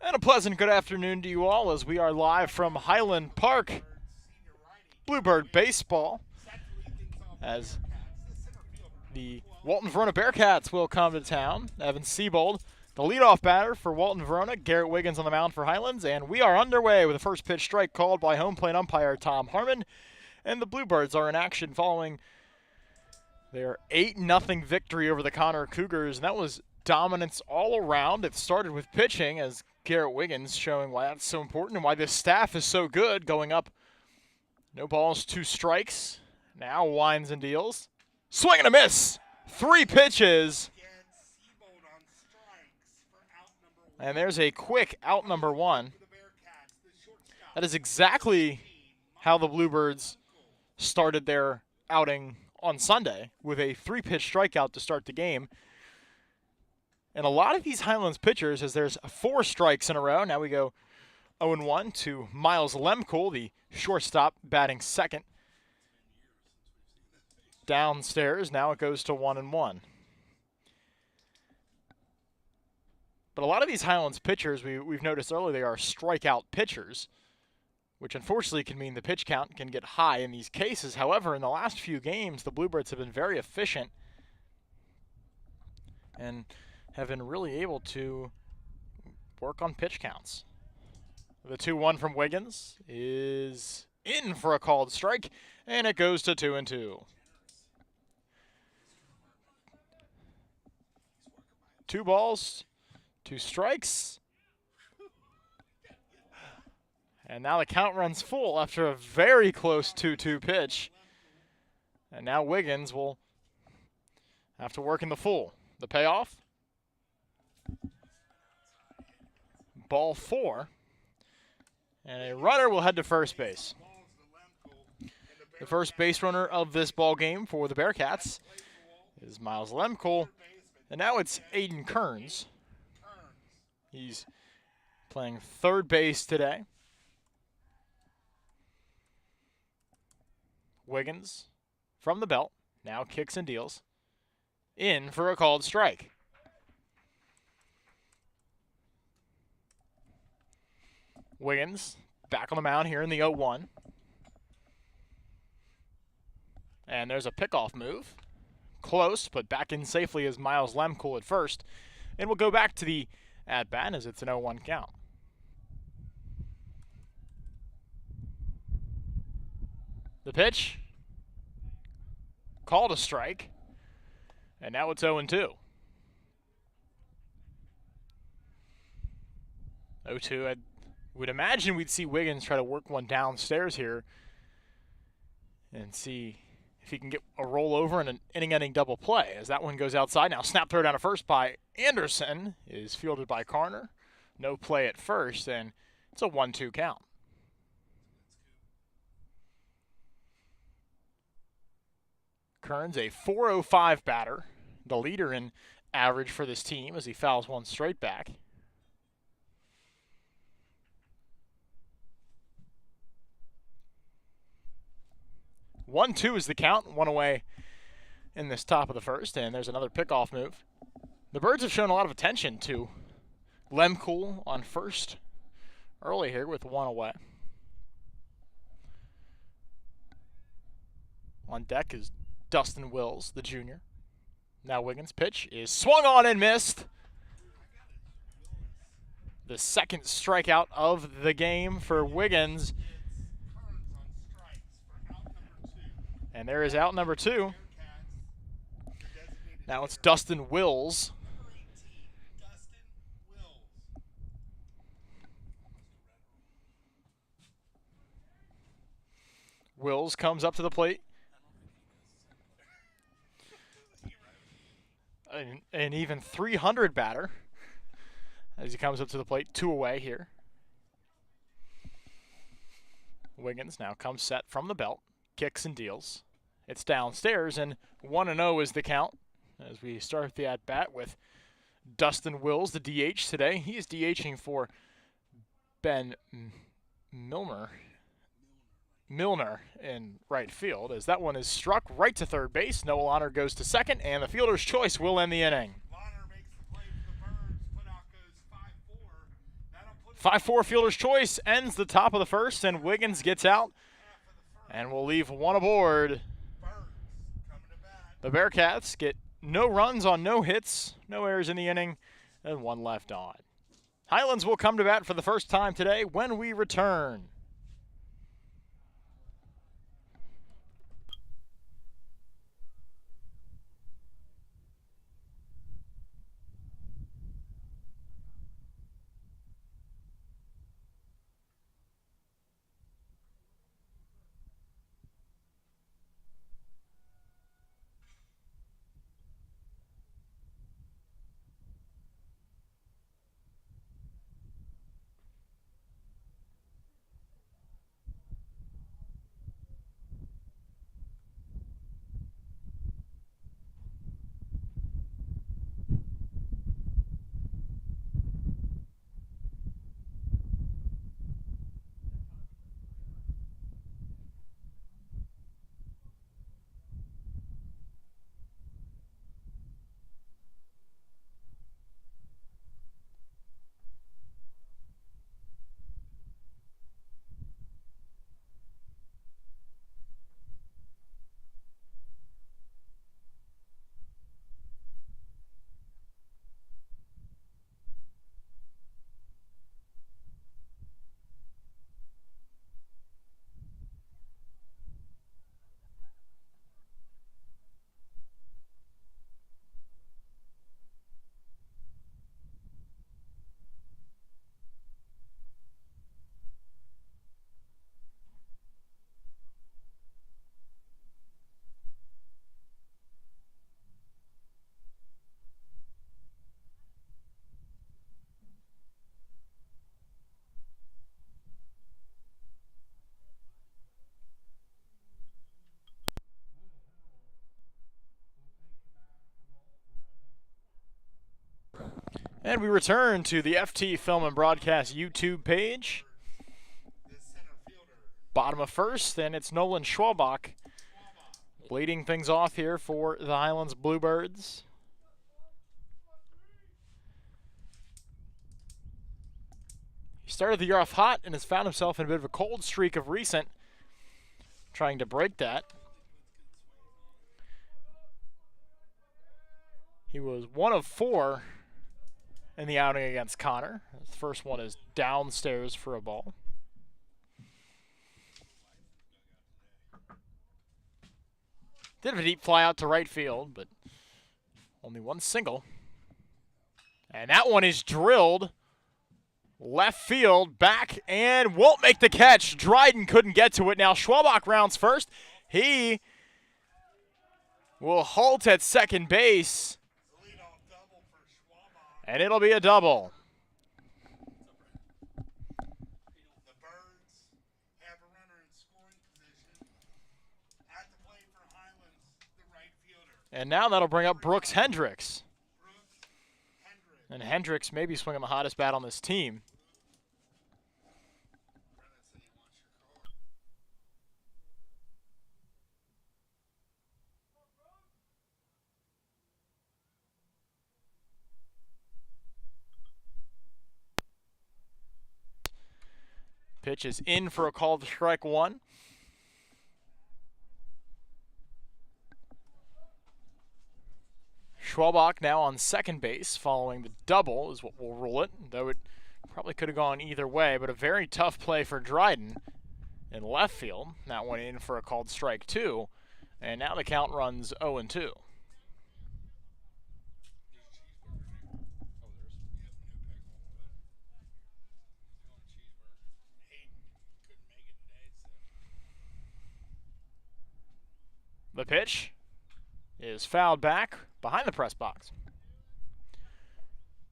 And a pleasant good afternoon to you all as we are live from Highland Park. Bluebird baseball as the Walton Verona Bearcats will come to town. Evan Siebold, the leadoff batter for Walton Verona. Garrett Wiggins on the mound for Highlands. And we are underway with a first pitch strike called by home plate umpire Tom Harmon. And the Bluebirds are in action following their 8-0 victory over the Connor Cougars. And that was dominance all around. It started with pitching as Garrett Wiggins showing why that's so important and why this staff is so good, going up no balls, 2 strikes. Now winds and deals. Swing and a miss. 3 pitches. And there's a quick out number 1. That is exactly how the Bluebirds started their outing on Sunday, with a 3-pitch strikeout to start the game. And a lot of these Highlands pitchers, as there's 4 strikes in a row. Now we go 0-1 to Miles Lemkool, the shortstop, batting second. Downstairs, now it goes to 1-1. But a lot of these Highlands pitchers, we've noticed earlier, they are strikeout pitchers, which unfortunately can mean the pitch count can get high in these cases. However, in the last few games, the Bluebirds have been very efficient and have been really able to work on pitch counts. The 2-1 from Wiggins is in for a called strike, and it goes to 2-2. 2 balls, 2 strikes. And now the count runs full after a very close 2-2 pitch. And now Wiggins will have to work in the full. The payoff. Ball 4. And a runner will head to first base. The first base runner of this ball game for the Bearcats is Miles Lemkool. And now it's Aiden Kearns. He's playing third base today. Wiggins from the belt, now kicks and deals. In for a called strike. Wiggins back on the mound here in the 0-1. And there's a pickoff move. Close, but back in safely is Miles Lemkool at first. And we'll go back to the at-bat as it's an 0-1 count. The pitch. Called a strike. And now it's 0-2. 0-2. I would imagine we'd see Wiggins try to work one downstairs here and see if he can get a rollover and an inning-ending double play, as that one goes outside. Now snap throw down to first by Anderson is fielded by Carner. No play at first, and it's a 1-2 count. Kearns, a .405 batter, the leader in average for this team as he fouls one straight back. One, 2 is the count, 1 away in this top of the first, and there's another pickoff move. The Birds have shown a lot of attention to Lemkool on first early here with 1 away. On deck is Dustin Wills, the junior. Now Wiggins' pitch is swung on and missed. The second strikeout of the game for Wiggins. And there is out number 2. Now it's Dustin Wills. Wills comes up to the plate. An even 300 batter as he comes up to the plate. 2 away here. Wiggins now comes set from the belt. Kicks and deals. It's downstairs, and 1-0 is the count as we start the at-bat with Dustin Wills, the DH today. He is DHing for Ben Milner in right field, as that one is struck right to third base. Noah Honor goes to second, and the fielder's choice will end the inning. 5-4 fielder's choice ends the top of the first, and Wiggins gets out, and we'll leave one aboard. The Bearcats get no runs on no hits, no errors in the inning, and one left on. Highlands will come to bat for the first time today when we return. And we return to the FT Film and Broadcast YouTube page. Bottom of first, and it's Nolan Schwabach leading things off here for the Highlands Bluebirds. He started the year off hot and has found himself in a bit of a cold streak of recent, trying to break that. He was 1 of 4 in the outing against Connor. His first one is downstairs for a ball. Did have a deep fly out to right field, but only one single. And that one is drilled left field, back, and won't make the catch. Dryden couldn't get to it. Now Schwabach rounds first. He will halt at second base. And it'll be a double. The Birds have a runner in scoring position at the plate for Highlands, the right fielder. And now that'll bring up Brooks Hendricks. Brooks Hendricks. And Hendricks may be swinging the hottest bat on this team. Pitch is in for a call to strike one. Schwabach now on second base following the double is what we'll rule it, though it probably could have gone either way, but a very tough play for Dryden in left field. That one in for a called strike two, and now the count runs 0-2. The pitch is fouled back behind the press box.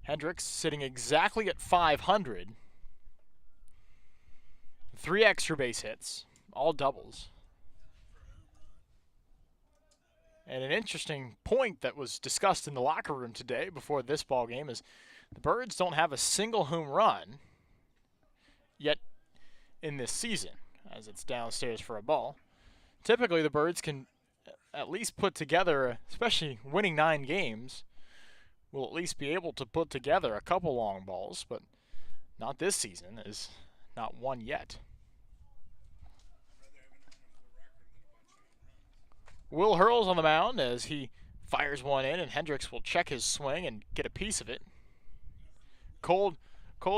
Hendricks sitting exactly at 500. 3 extra base hits, all doubles. And an interesting point that was discussed in the locker room today before this ball game is the Birds don't have a single home run yet in this season, as it's downstairs for a ball. Typically, the Birds can at least put together, especially winning 9 games, will at least be able to put together a couple long balls, but not this season, is not won yet. Will Hurls on the mound as he fires one in, and Hendricks will check his swing and get a piece of it. Cold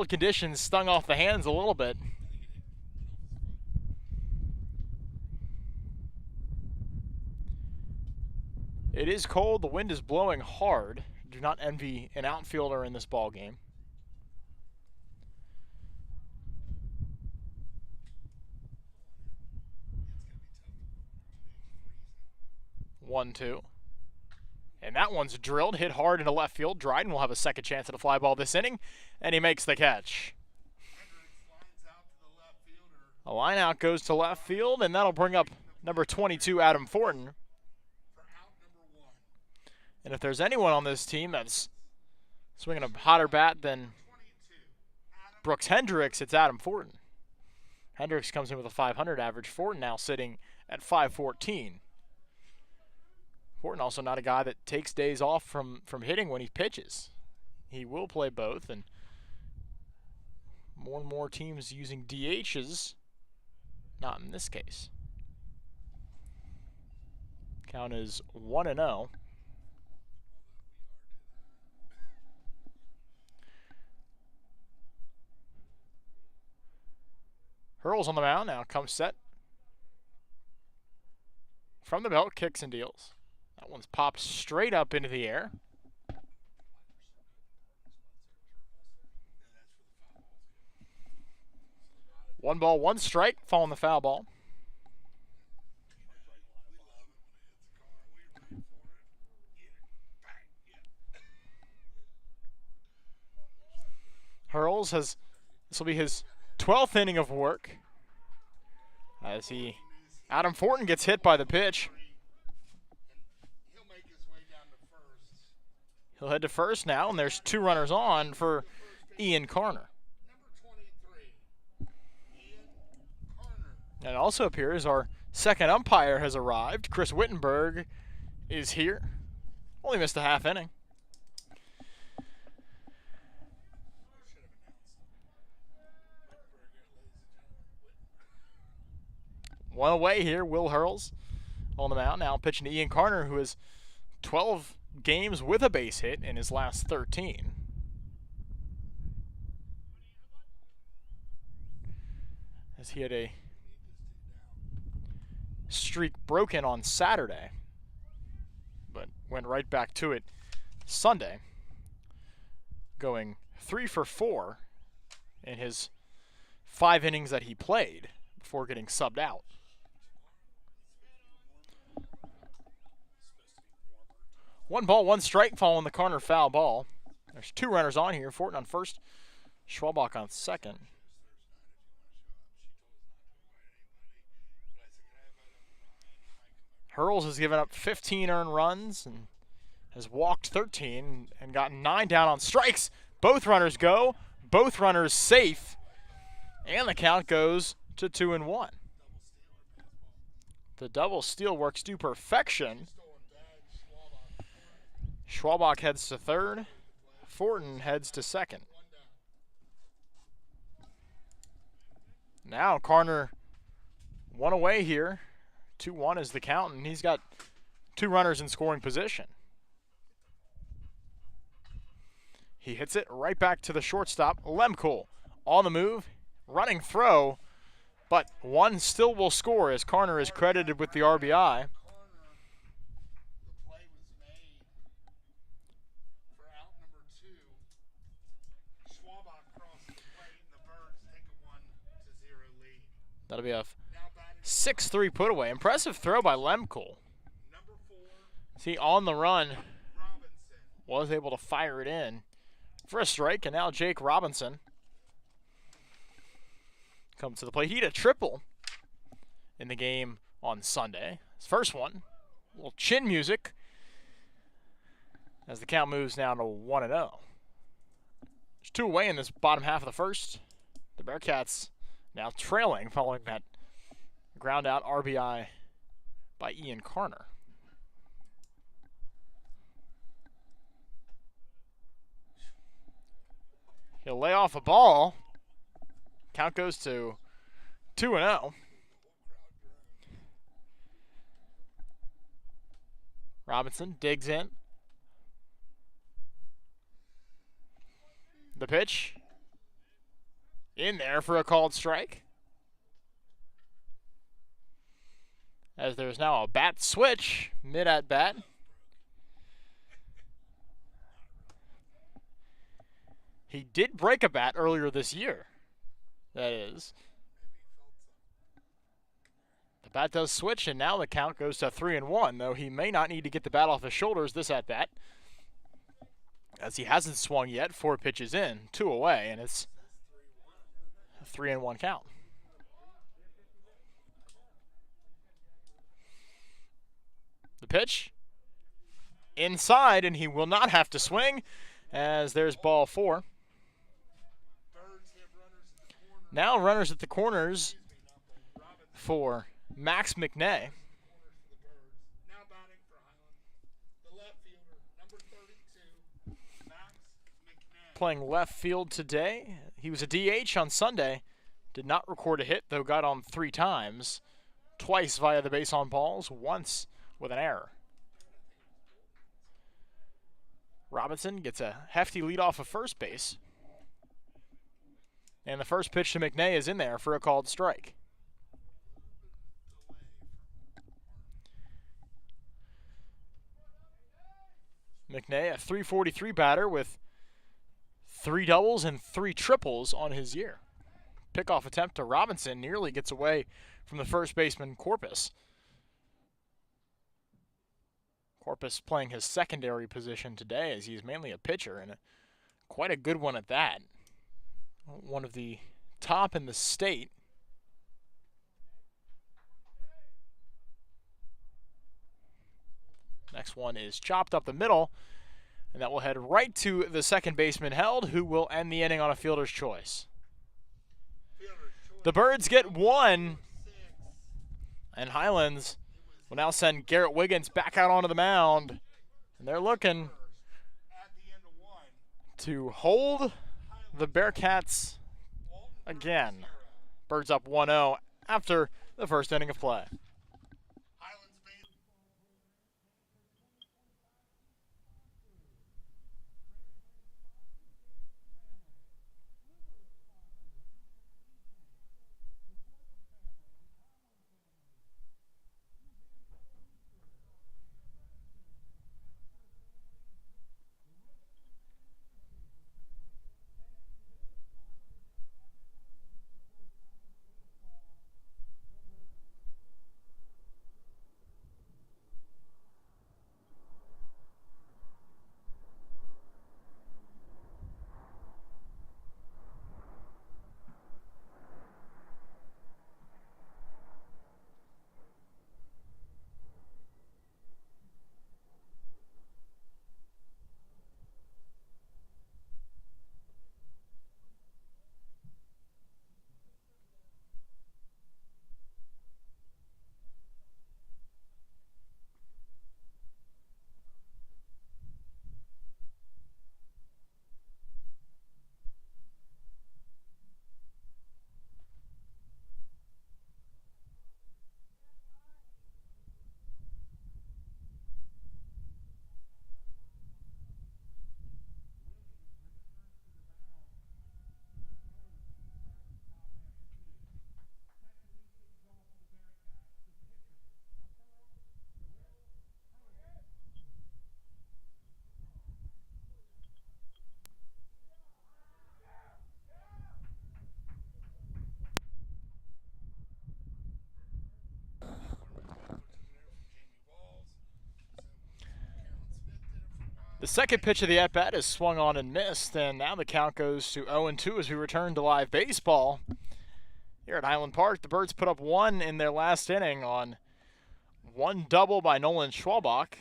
conditions stung off the hands a little bit. It is cold. The wind is blowing hard. Do not envy an outfielder in this ball game. 1-2. And that one's drilled, hit hard into left field. Dryden will have a second chance at a fly ball this inning, and he makes the catch. A line out goes to left field, and that'll bring up number 22, Adam Fortin. And if there's anyone on this team that's swinging a hotter bat than Brooks Hendricks, it's Adam Fortin. Hendricks comes in with a 500 average. Fortin now sitting at 514. Fortin also not a guy that takes days off from hitting when he pitches. He will play both, and more teams using DHs. Not in this case. Count is 1-0. Hurls on the mound now, comes set. From the belt, kicks and deals. That one's popped straight up into the air. One ball, one strike, following the foul ball. Hurls this will be his 12th inning of work as Adam Fortin gets hit by the pitch. He'll head to first now, and there's two runners on for Ian Carner. And it also appears our second umpire has arrived. Chris Wittenberg is here. Only missed a half inning. One away here, Will Hurls on the mound. Now pitching to Ian Carner, who has 12 games with a base hit in his last 13. As he had a streak broken on Saturday, but went right back to it Sunday, going 3 for 4 in his 5 innings that he played before getting subbed out. One ball, one strike following the Carner foul ball. There's two runners on here. Fortin on first, Schwalbach on second. Hurls has given up 15 earned runs and has walked 13 and gotten 9 down on strikes. Both runners go, both runners safe, and the count goes to 2-1. The double steal works to perfection. Schwalbach heads to third. Fortin heads to second. Now Carner one away here. 2-1 is the count, and he's got two runners in scoring position. He hits it right back to the shortstop, Lemkool. On the move, running throw, but one still will score as Carner is credited with the RBI. That'll be a 6-3 put away. Impressive throw by Lemkool. See, on the run, was able to fire it in for a strike, and now Jake Robinson comes to the plate. He had a triple in the game on Sunday. His first one, a little chin music as the count moves now to 1-0. There's two away in this bottom half of the first. The Bearcats now trailing following that ground out RBI by Ian Carner. He'll lay off a ball, Count goes to 2-0. Robinson digs in. The pitch. In there for a called strike. As there's now a bat switch mid at bat. He did break a bat earlier this year. That is. The bat does switch, and now the count goes to 3-1, though he may not need to get the bat off his shoulders this at bat, as he hasn't swung yet. 4 pitches in, 2 away, and it's a 3-1 count. The pitch inside, and he will not have to swing, as there's ball 4. Now runners at the corners for Max McNay. Now batting for Highlands, the left fielder, number 32, Max McNay. Playing left field today. He was a DH on Sunday. Did not record a hit, though got on 3 times. Twice via the base on balls, once with an error. Robinson gets a hefty lead off of first base. And the first pitch to McNay is in there for a called strike. McNay, a .343 batter with 3 doubles and 3 triples on his year. Pickoff attempt to Robinson nearly gets away from the first baseman Corpus. Corpus playing his secondary position today, as he's mainly a pitcher, and quite a good one at that. One of the top in the state. Next one is chopped up the middle, and that will head right to the second baseman Held, who will end the inning on a fielder's choice. The Birds get 1, and Highlands will now send Garrett Wiggins back out onto the mound, and they're looking to hold the Bearcats again. Birds up 1-0 after the first inning of play. The second pitch of the at-bat is swung on and missed, and now the count goes to 0-2 as we return to live baseball. Here at Highland Park, the Birds put up 1 in their last inning on 1 double by Nolan Schwalbach.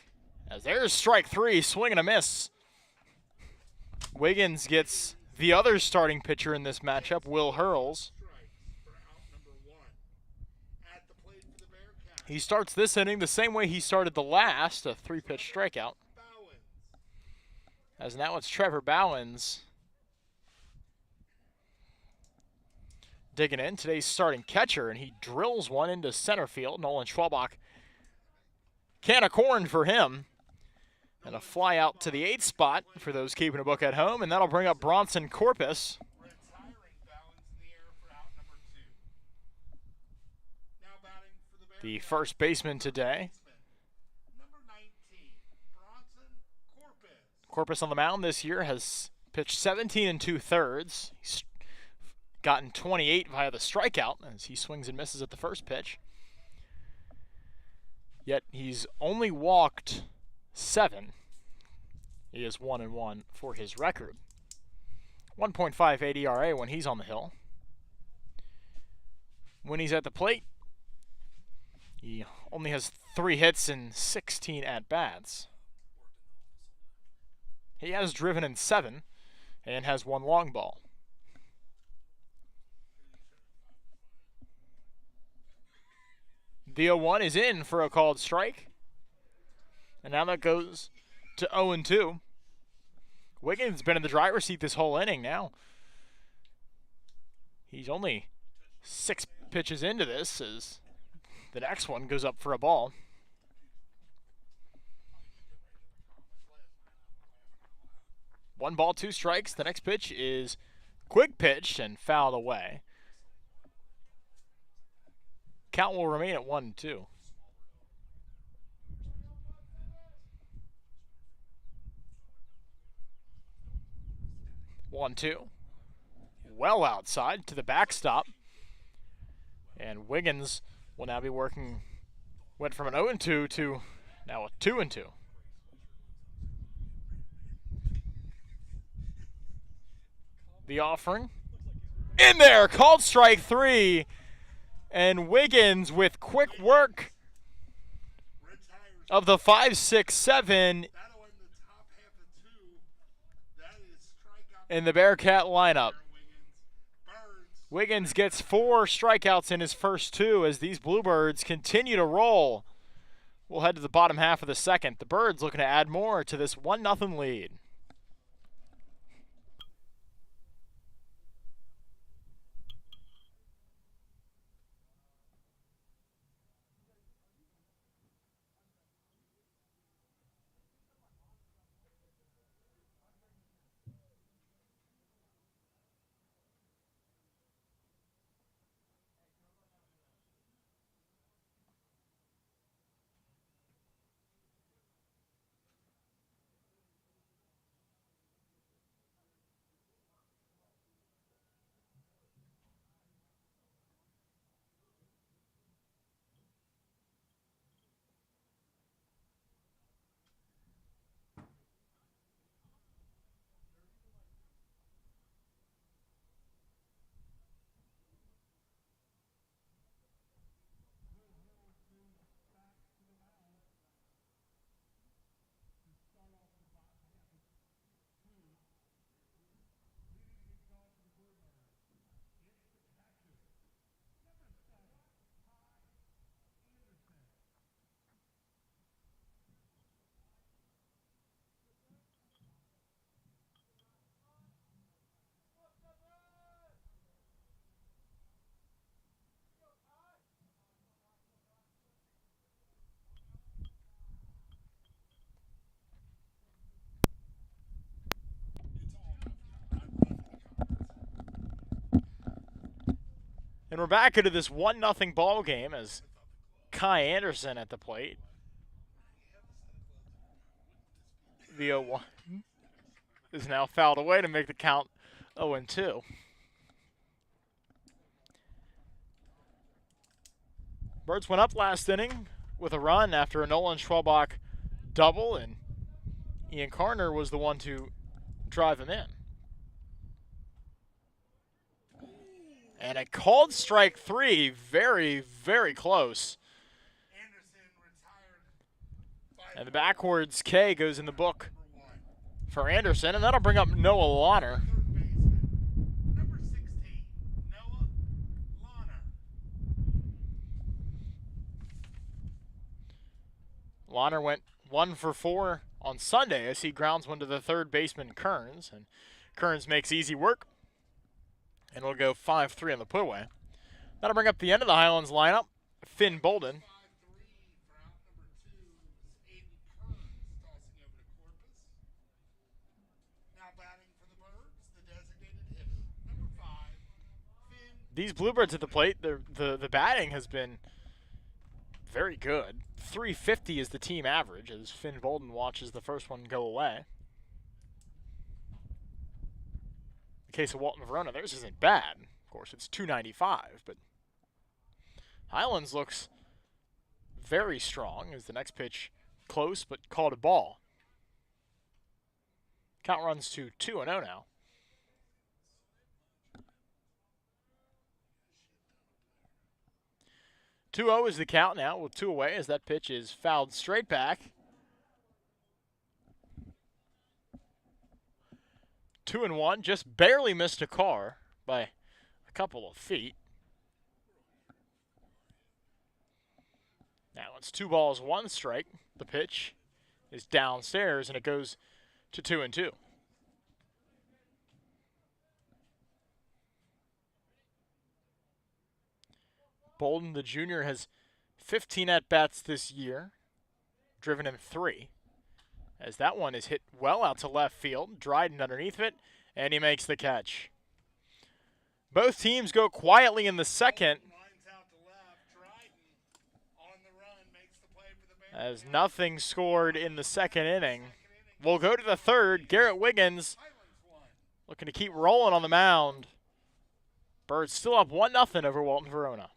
As there's strike 3, swing and a miss. Wiggins gets the other starting pitcher in this matchup, Will Hurls. He starts this inning the same way he started the last, a 3-pitch strikeout. As now it's Trevor Bowens digging in, today's starting catcher, and he drills one into center field. Nolan Schwalbach, can of corn for him. And a fly out to the 8th spot for those keeping a book at home, and that'll bring up Bronson Corpus. The first baseman today. Corpus on the mound this year has pitched 17 2/3. He's gotten 28 via the strikeout as he swings and misses at the first pitch. Yet he's only walked 7. He is 1-1 for his record. 1.58 ERA when he's on the hill. When he's at the plate, he only has 3 hits and 16 at-bats. He has driven in 7 and has 1 long ball. The 0-1 is in for a called strike. And now that goes to 0-2. Wiggins been in the driver's seat this whole inning now. He's only 6 pitches into this as the next one goes up for a ball. One ball, 2 strikes. The next pitch is quick pitched and fouled away. Count will remain at 1-2. One, 2. Well outside to the backstop. And Wiggins will now be working. Went from an 0-2 to now a 2-2. The offering. In there! Called strike 3. And Wiggins with quick work of the 5, 6, 7 in the Bearcat lineup. Wiggins gets 4 strikeouts in his first 2 as these Bluebirds continue to roll. We'll head to the bottom half of the second. The Birds looking to add more to this 1-0 lead. And we're back into this 1-0 ball game as Kai Anderson at the plate. The 0-1 is now fouled away to make the count 0-2. Birds went up last inning with a run after a Nolan Schwalbach double, and Ian Carner was the one to drive him in. And a called strike 3, very, very close. And the backwards K goes in the book for Anderson, and that'll bring up Noah Launer. Number 16, Noah Launer. Launer went 1 for 4 on Sunday as he grounds one to the third baseman Kearns, and Kearns makes easy work And it'll go 5-3 on the put away. That'll bring up the end of the Highlands lineup. Finn Bolden. 5-3 for out number 2 is Aiden Kearns tossing over to Corpus. Now batting for the Birds, the designated hitter, number 5, Finn. These Bluebirds at the plate, the batting has been very good. 350 is the team average as Finn Bolden watches the first one go away. In the case of Walton Verona, theirs isn't bad. Of course, it's 295, but Highlands looks very strong as the next pitch close but called a ball. Count runs to 2-0 now. 2-0 is the count now with 2 away as that pitch is fouled straight back. 2-1, just barely missed a car by a couple of feet. Now it's 2 balls, 1 strike. The pitch is downstairs and it goes to 2-2. Bolden, the junior, has 15 at-bats this year, driven in 3. As that one is hit well out to left field, Dryden underneath it, and he makes the catch. Both teams go quietly in the second, Lines out to left. Dryden on the run makes the play for the Bears. as nothing scored in the second inning. We'll go to the third. Garrett Wiggins Highlands won. looking to keep rolling on the mound. Birds still up 1-0 over Walton Verona.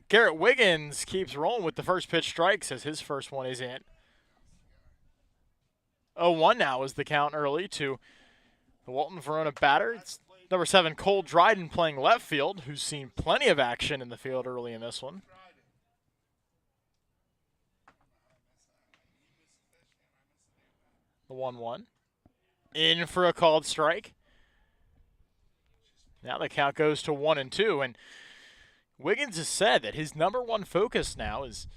Garrett Wiggins keeps rolling with the first pitch strikes as his first one is in. 0-1 now is the count early to the Walton Verona batter. It's number 7, Cole Dryden playing left field, who's seen plenty of action in the field early in this one. The 1-1. In for a called strike. Now the count goes to 1-2, and Wiggins has said that his number one focus now is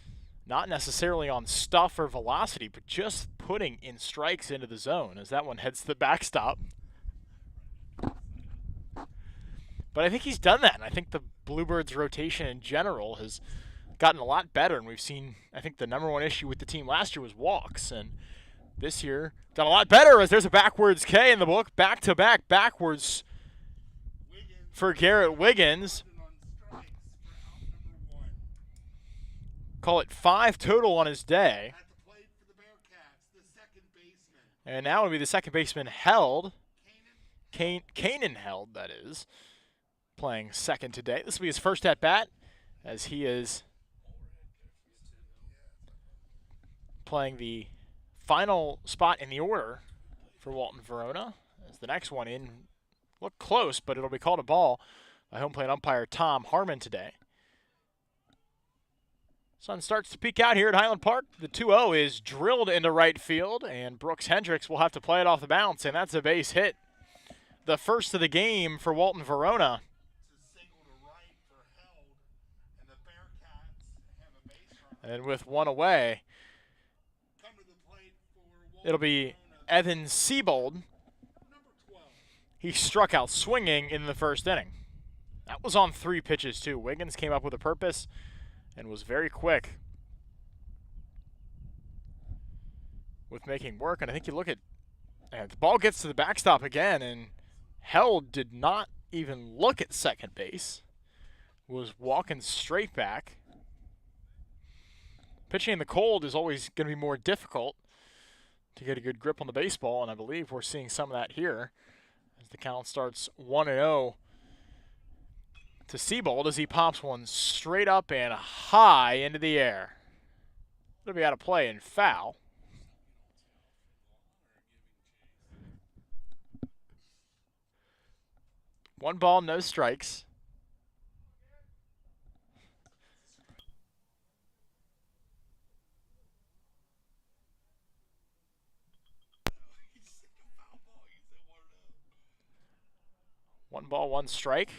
not necessarily on stuff or velocity, but just putting in strikes into the zone as that one heads to the backstop. But I think he's done that, and I think the Bluebirds' rotation in general has gotten a lot better, and we've seen, I think the number one issue with the team last year was walks, and this year done a lot better as there's a backwards K in the book, back-to-back backwards for Garrett Wiggins. Call it 5 total on his day. At the plate for the Bearcats, the second baseman. And now it'll be the second baseman held. Kanan held, that is. Playing second today. This will be his first at-bat as he is playing the final spot in the order for Walton Verona. As the next one in looked close, but it'll be called a ball by home plate umpire Tom Harmon today. Sun starts to peek out here at Highland Park. The 2-0 is drilled into right field, and Brooks Hendricks will have to play it off the bounce, and that's a base hit. The first of the game for Walton Verona. It's a single to right for Held, and the Bearcats have a base runner. And with one away, Come to the plate for It'll be Evan Siebold. Number 12. He struck out swinging in the first inning. That was on 3 pitches, too. Wiggins came up with a purpose and was very quick with making work. And I think you look at the ball gets to the backstop again, and Held did not even look at second base. Was walking straight back. Pitching in the cold is always going to be more difficult to get a good grip on the baseball, and I believe we're seeing some of that here as the count starts 1-0 to Siebold as he pops one straight up and high into the air. It'll be out of play and foul. One ball, no strikes. One ball, one strike.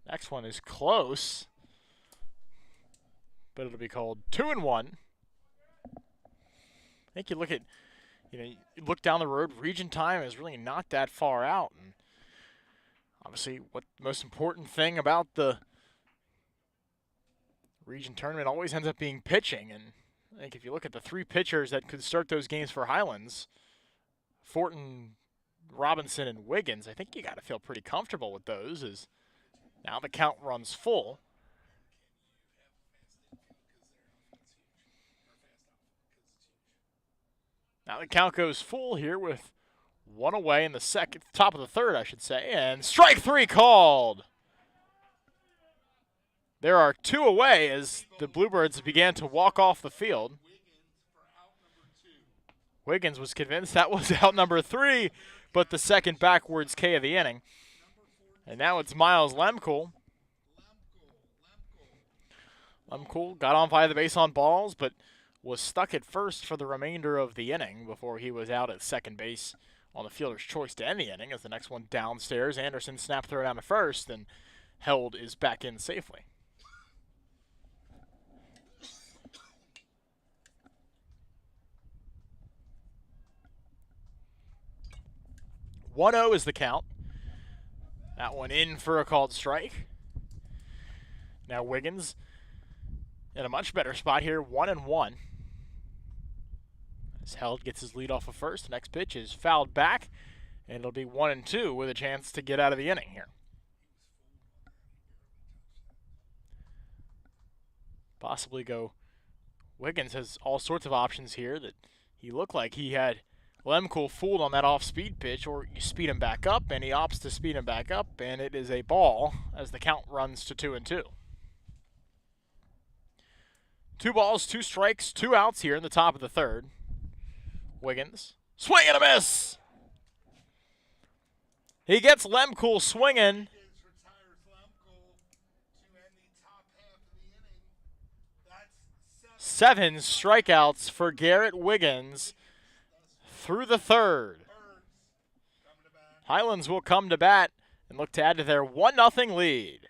Next one is close, but it'll be called 2-1. I think you look down the road. Region time is really not that far out, and obviously, what the most important thing about the region tournament always ends up being pitching. And I think if you look at the 3 pitchers that could start those games for Highlands, Fortin, Robinson, and Wiggins, I think you got to feel pretty comfortable with those. As now the count runs full. Now the count goes full here with 1 away in the top of the third, I should say, and strike 3 called. There are 2 away as the Bluebirds began to walk off the field. Wiggins was convinced that was out number 3, but the second backwards K of the inning. And now it's Miles Lemkool. Lemkool got on via the base on balls, but was stuck at first for the remainder of the inning before he was out at second base on the fielder's choice to end the inning. As the next one downstairs, Anderson snapped throw down to first, and Held is back in safely. (1-0) is the count. That one in for a called strike. Now Wiggins in a much better spot here, 1-1. As Held gets his lead off of first, the next pitch is fouled back, and it'll be 1-2 with a chance to get out of the inning here. Possibly go. Wiggins has all sorts of options here that he looked like he had Lemkool fooled on that off-speed pitch, or you speed him back up, and he opts to speed him back up, and it is a ball as the count runs to 2-2. 2 balls, 2 strikes, 2 outs here in the top of the third. Wiggins, swing and a miss! He gets Lemkool swinging. 7 strikeouts for Garrett Wiggins through the third. Highlands will come to bat and look to add to their 1-0 lead.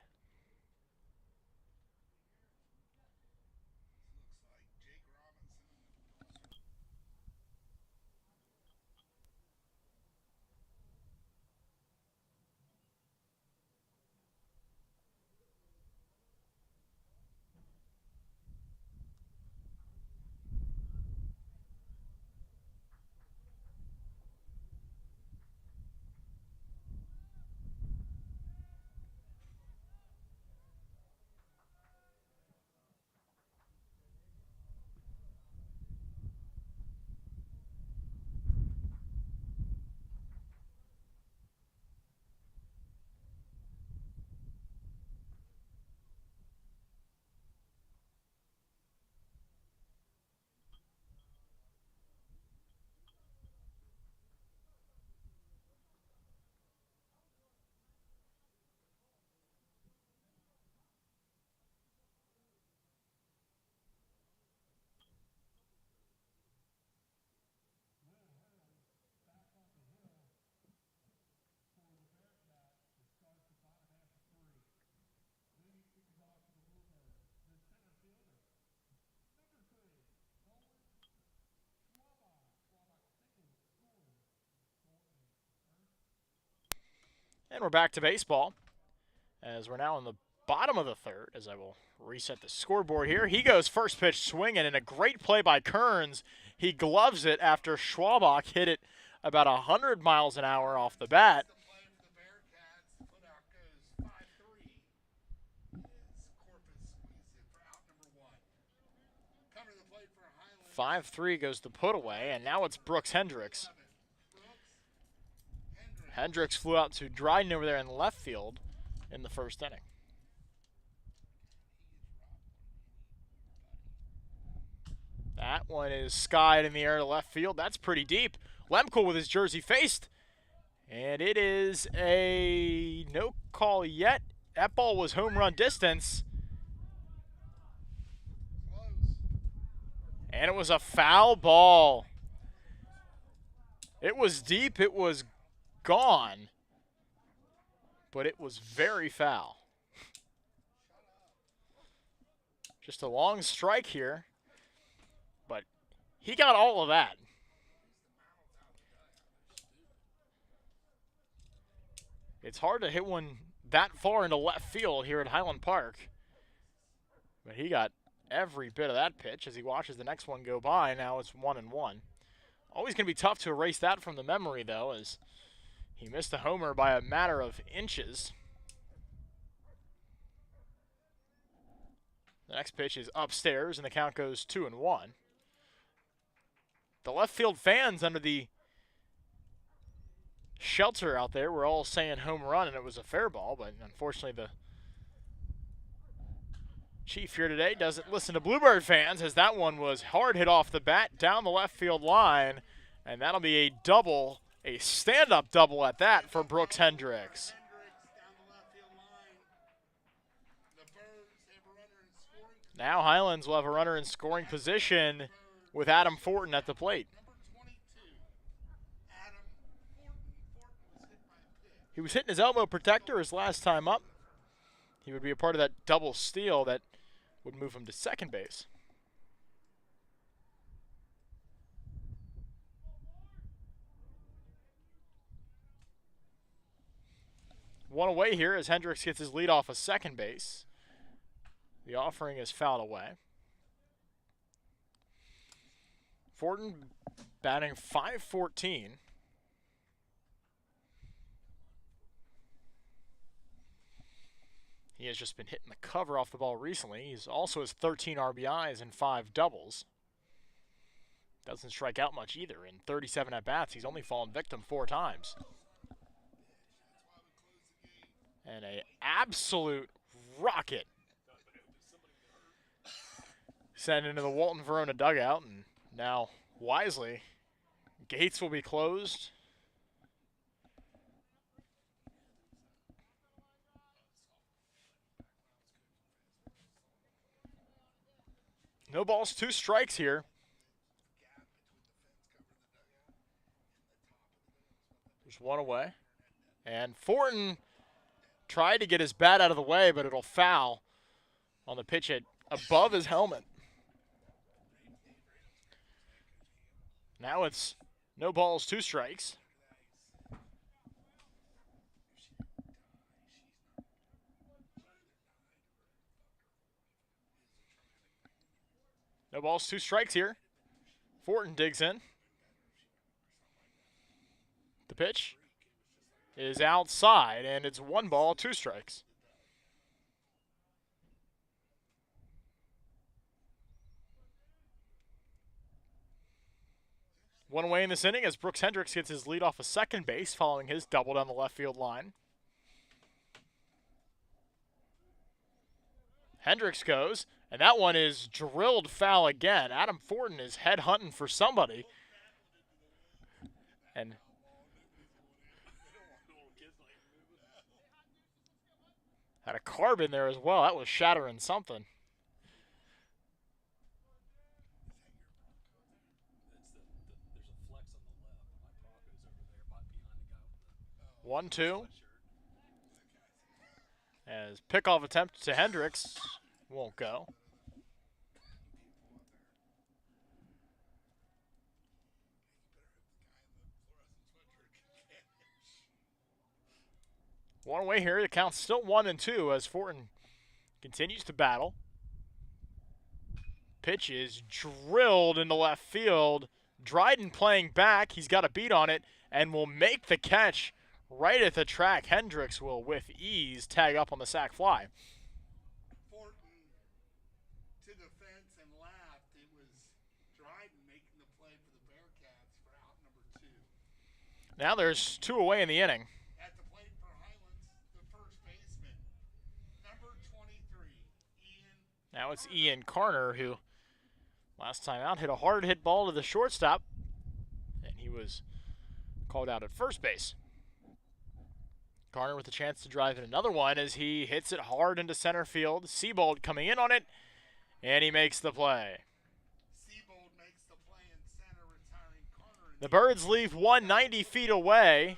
And we're back to baseball, as we're now in the bottom of the third, as I will reset the scoreboard here. He goes first pitch swinging, and a great play by Kearns. He gloves it after Schwabach hit it about 100 miles an hour off the bat. The play for the Bearcats. The foot out goes 5-3. As Corpus squeezes it for out number 1. Coming to the plate for Highlands. 5-3 goes the put away, and now it's Brooks Hendricks. Hendricks flew out to Dryden over there in left field in the first inning. That one is skied in the air to left field. That's pretty deep. Lemkel with his jersey faced. And it is a no call yet. That ball was home run distance. Close. And it was a foul ball. It was deep. It was gone. But it was very foul. Just a long strike here. But he got all of that. It's hard to hit one that far into left field here at Highland Park. But he got every bit of that pitch as he watches the next one go by. Now it's 1-1. Always going to be tough to erase that from the memory, though, as he missed a homer by a matter of inches. The next pitch is upstairs, and the count goes 2-1. The left field fans under the shelter out there were all saying home run, and it was a fair ball, but unfortunately the chief here today doesn't listen to Bluebird fans, as that one was hard hit off the bat down the left field line, and that'll be a double, a stand-up double at that for Brooks Hendricks. Down the left field line. The Birds have a runner in scoring. Now Highlands will have a runner in scoring position with Adam Fortin at the plate. Number 22, Adam Fortin. Fortin was hit by a pitch. He was hitting his elbow protector his last time up. He would be a part of that double steal that would move him to second base. One away here as Hendricks gets his lead off of second base. The offering is fouled away. Fortin batting .514. He has just been hitting the cover off the ball recently. He's also has 13 RBIs and 5 doubles. Doesn't strike out much either. In 37 at-bats, he's only fallen victim 4 times. And an absolute rocket sent into the Walton Verona dugout, and now wisely, gates will be closed. No balls, 2 strikes here. There's one away. And Fortin tried to get his bat out of the way, but it'll foul on the pitch at above his helmet. Now it's no balls, 2 strikes. No balls, 2 strikes here. Fortin digs in. The pitch is outside, and it's 1 ball, 2 strikes. One away in this inning as Brooks Hendricks gets his lead off of second base following his double down the left field line. Hendricks goes, and that one is drilled foul again. Adam Fortin is head hunting for somebody. And had a carb in there as well. That was shattering something. One, 2. As pickoff attempt to Hendricks won't go. One away here. The count's still 1-2 as Fortin continues to battle. Pitch is drilled into left field. Dryden playing back. He's got a beat on it and will make the catch right at the track. Hendricks will, with ease, tag up on the sac fly. Fortin to the fence and left. It was Dryden making the play for the Bearcats for out number 2. Now there's 2 away in the inning. At the plate for Highlands, the first baseman, number 23, Ian. Now it's Ian Carner, who last time out hit a hard hit ball to the shortstop, and he was called out at first base. Carner with a chance to drive in another one as he hits it hard into center field. Seabold coming in on it, and he makes the play. Seabold makes the play in center, retiring Carner. The Birds leave 190 feet away.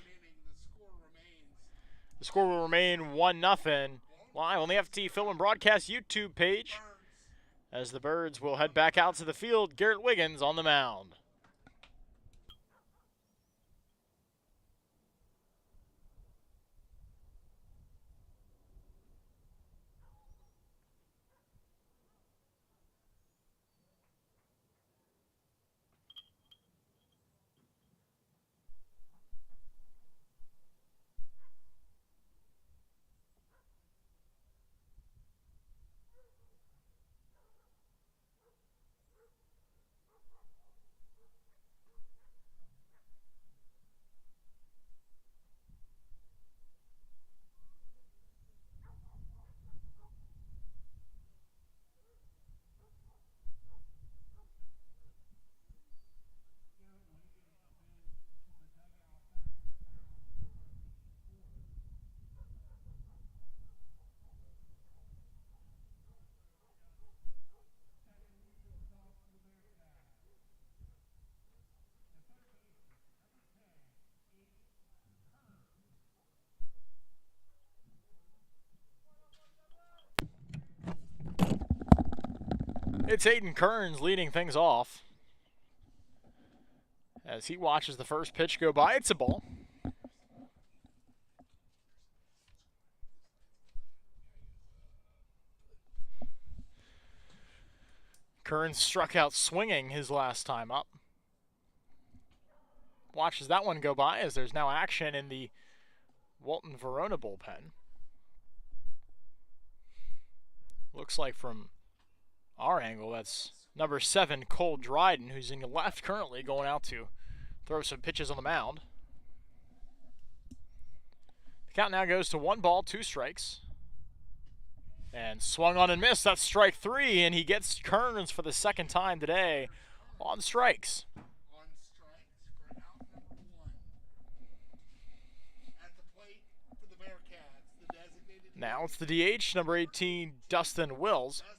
The score will remain 1-0 live on the FT Film and Broadcast YouTube page as the Birds will head back out to the field. Garrett Wiggins on the mound. It's Aiden Kearns leading things off as he watches the first pitch go by. It's a ball. Kearns struck out swinging his last time up. Watches that one go by as there's now action in the Walton Verona bullpen. Looks like from our angle, that's number 7, Cole Dryden, who's in the left currently, going out to throw some pitches on the mound. The count now goes to 1 ball, 2 strikes. And swung on and missed. That's strike 3, and he gets Kearns for the second time today on strikes. On strikes for out number 1. At the plate for the Bearcats, the designated. Now it's the DH, number 18, Dustin Wills. Dustin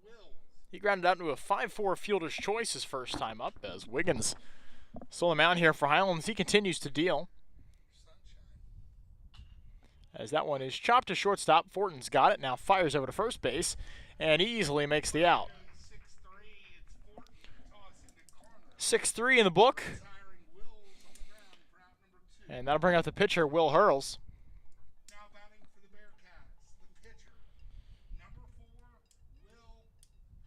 Wills. He grounded out into a 5-4 fielder's choice his first time up as Wiggins still on the mound here for Highlands. He continues to deal. As that one is chopped to shortstop. Fortin's got it, now fires over to first base, and easily makes the out. 6-3 in the book. And that'll bring out the pitcher, Will Hurls. Now batting for the Bearcats, the pitcher, number 4, Will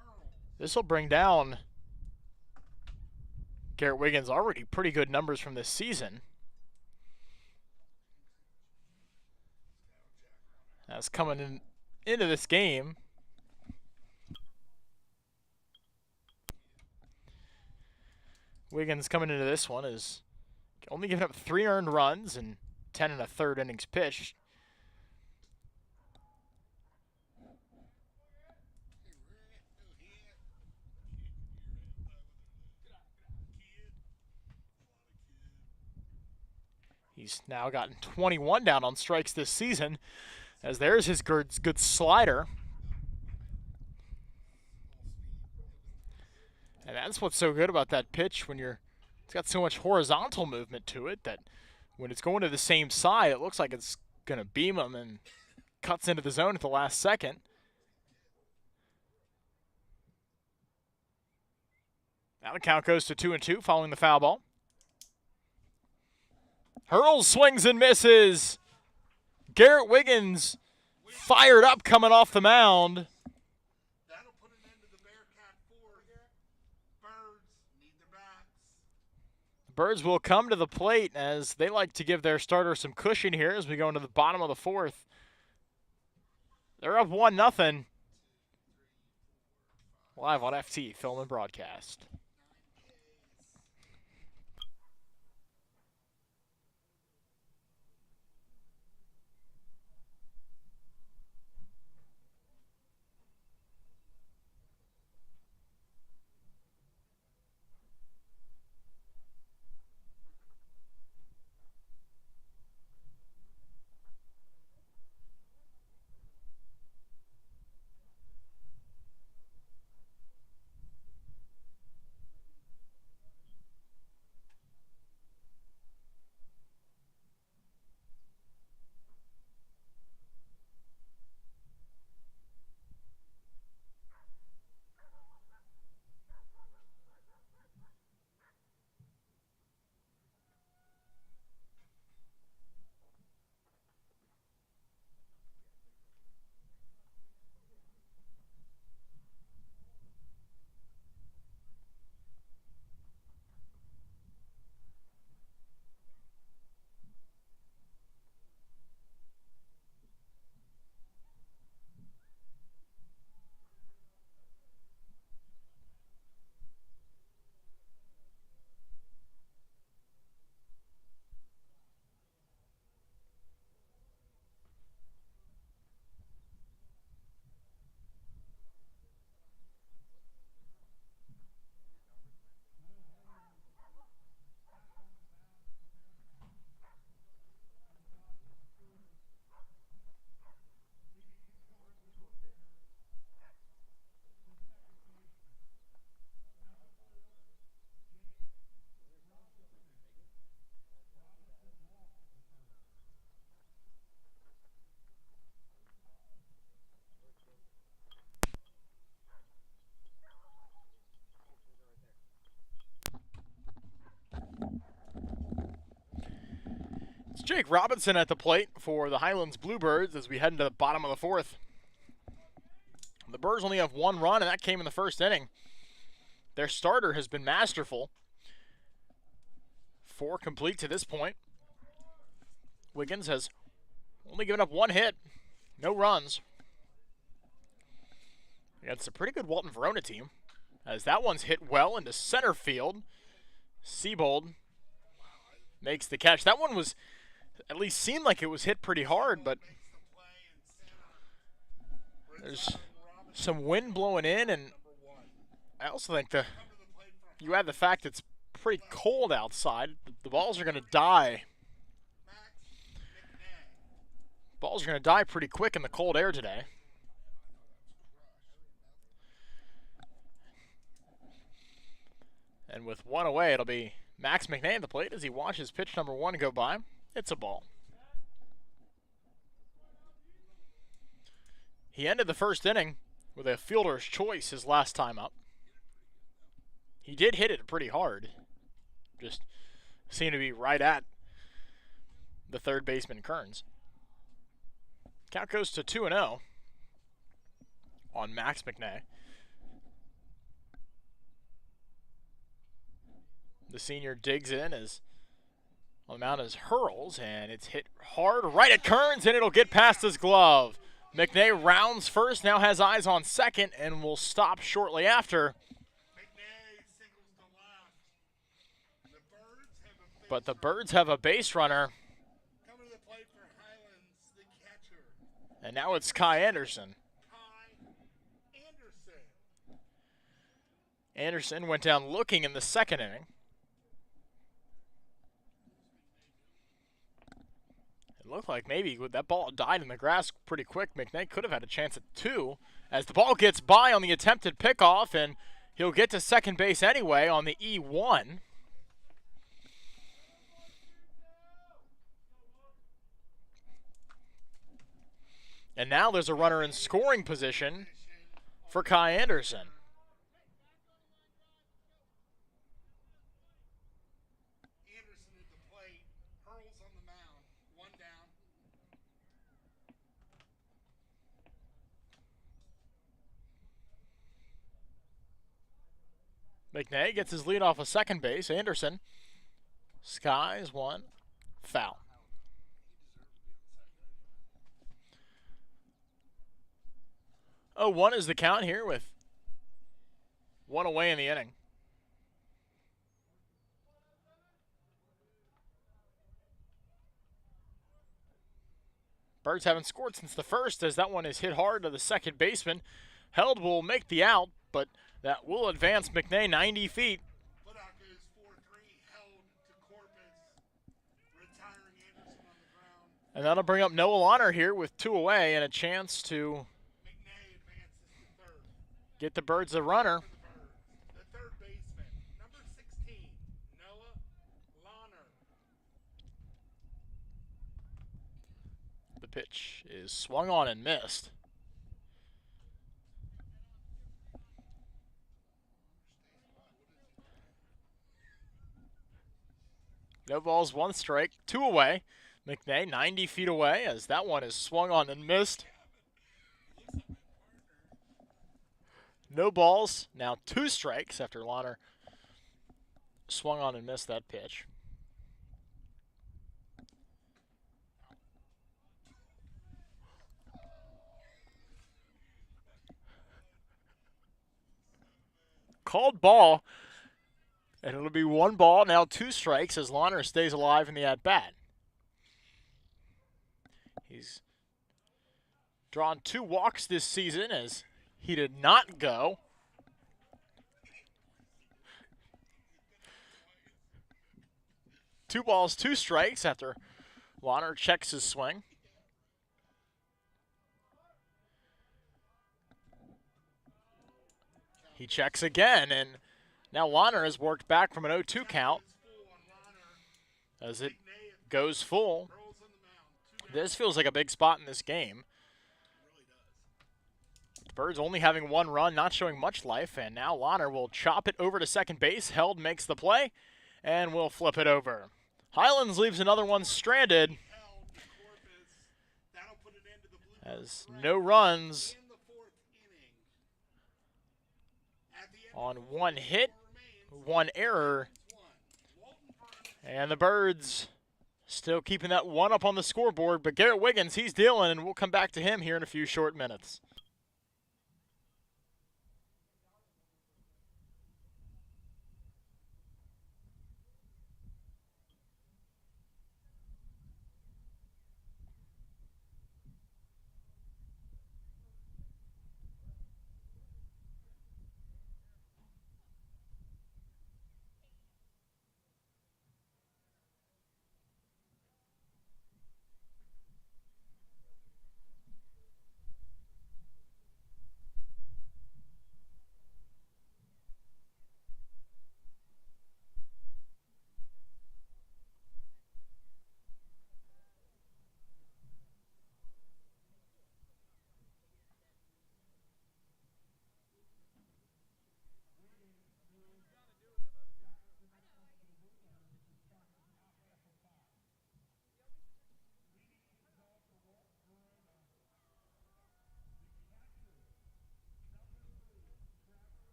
Hurls. This will bring down Garrett Wiggins' already pretty good numbers from this season. That's coming into this game. Wiggins coming into this one is only giving up 3 earned runs and 10 1/3 innings pitched. He's now gotten 21 down on strikes this season, as there's his good slider. And that's what's so good about that pitch when it's got so much horizontal movement to it that when it's going to the same side, it looks like it's going to beam him and cuts into the zone at the last second. Now the count goes to 2-2 following the foul ball. Hurls swings and misses. Garrett Wiggins fired up coming off the mound. That'll put an end to the Bearcat fourth. Birds need their bats. Birds will come to the plate as they like to give their starter some cushion here as we go into the bottom of the fourth. They're up 1-0. Live on FT, film and broadcast. It's Jake Robinson at the plate for the Highlands Bluebirds as we head into the bottom of the fourth. The Birds only have one run, and that came in the first inning. Their starter has been masterful. 4 complete to this point. Wiggins has only given up 1 hit, no runs. It's a pretty good Walton Verona team, as that one's hit well into center field. Siebold makes the catch. That one was, at least seemed like it was hit pretty hard, but there's some wind blowing in, and I also think you add the fact it's pretty cold outside. The balls are going to die. Balls are going to die pretty quick in the cold air today. And with 1 away, it'll be Max McNay at the plate as he watches pitch number 1 go by. It's a ball. He ended the first inning with a fielder's choice his last time up. He did hit it pretty hard. Just seemed to be right at the third baseman Kearns. Count goes to 2-0 on Max McNay. The senior digs in as on the mound as hurls, and it's hit hard right at Kearns, and it'll get past his glove. McNay rounds first, now has eyes on second, and will stop shortly after. But the Birds have a base runner. Coming to the plate for Highlands, the catcher. And now it's Kai Anderson. Anderson went down looking in the second inning. It looked like maybe that ball died in the grass pretty quick. McNay could have had a chance at 2 as the ball gets by on the attempted pickoff, and he'll get to second base anyway on the E1. And now there's a runner in scoring position for Kai Anderson. Anderson at the plate, hurls on the mound, 1 down. McNay gets his lead off of second base. Anderson skies one, foul. 0-1 is the count here with one away in the inning. Birds haven't scored since the first, as that one is hit hard to the second baseman. Held will make the out, but that will advance McNay 90 feet. Put-out goes 4-3, held to Corpus, retiring Anderson on the ground. And that'll bring up Noah Launer here with two away and a chance to McNay advances to third. get the Birds a runner. The third baseman, number 16, Noah Launer. The pitch is swung on and missed. No balls, one strike, two away. McNay 90 feet away as that one is swung on and missed. No balls, now two strikes after Launer swung on and missed that pitch. Called ball, and it'll be one ball, now two strikes as Launer stays alive in the at-bat. He's drawn 2 walks this season as he did not go. Two balls, two strikes after Launer checks his swing. He checks again, and now Launer has worked back from an 0-2 count as it goes full. This feels like a big spot in this game. The Birds only having one run, not showing much life, and now Launer will chop it over to second base. Held makes the play, and will flip it over. Highlands leaves another one stranded as no runs on one hit, one error, and the Birds still keeping that one up on the scoreboard, but Garrett Wiggins, he's dealing, and we'll come back to him here in a few short minutes.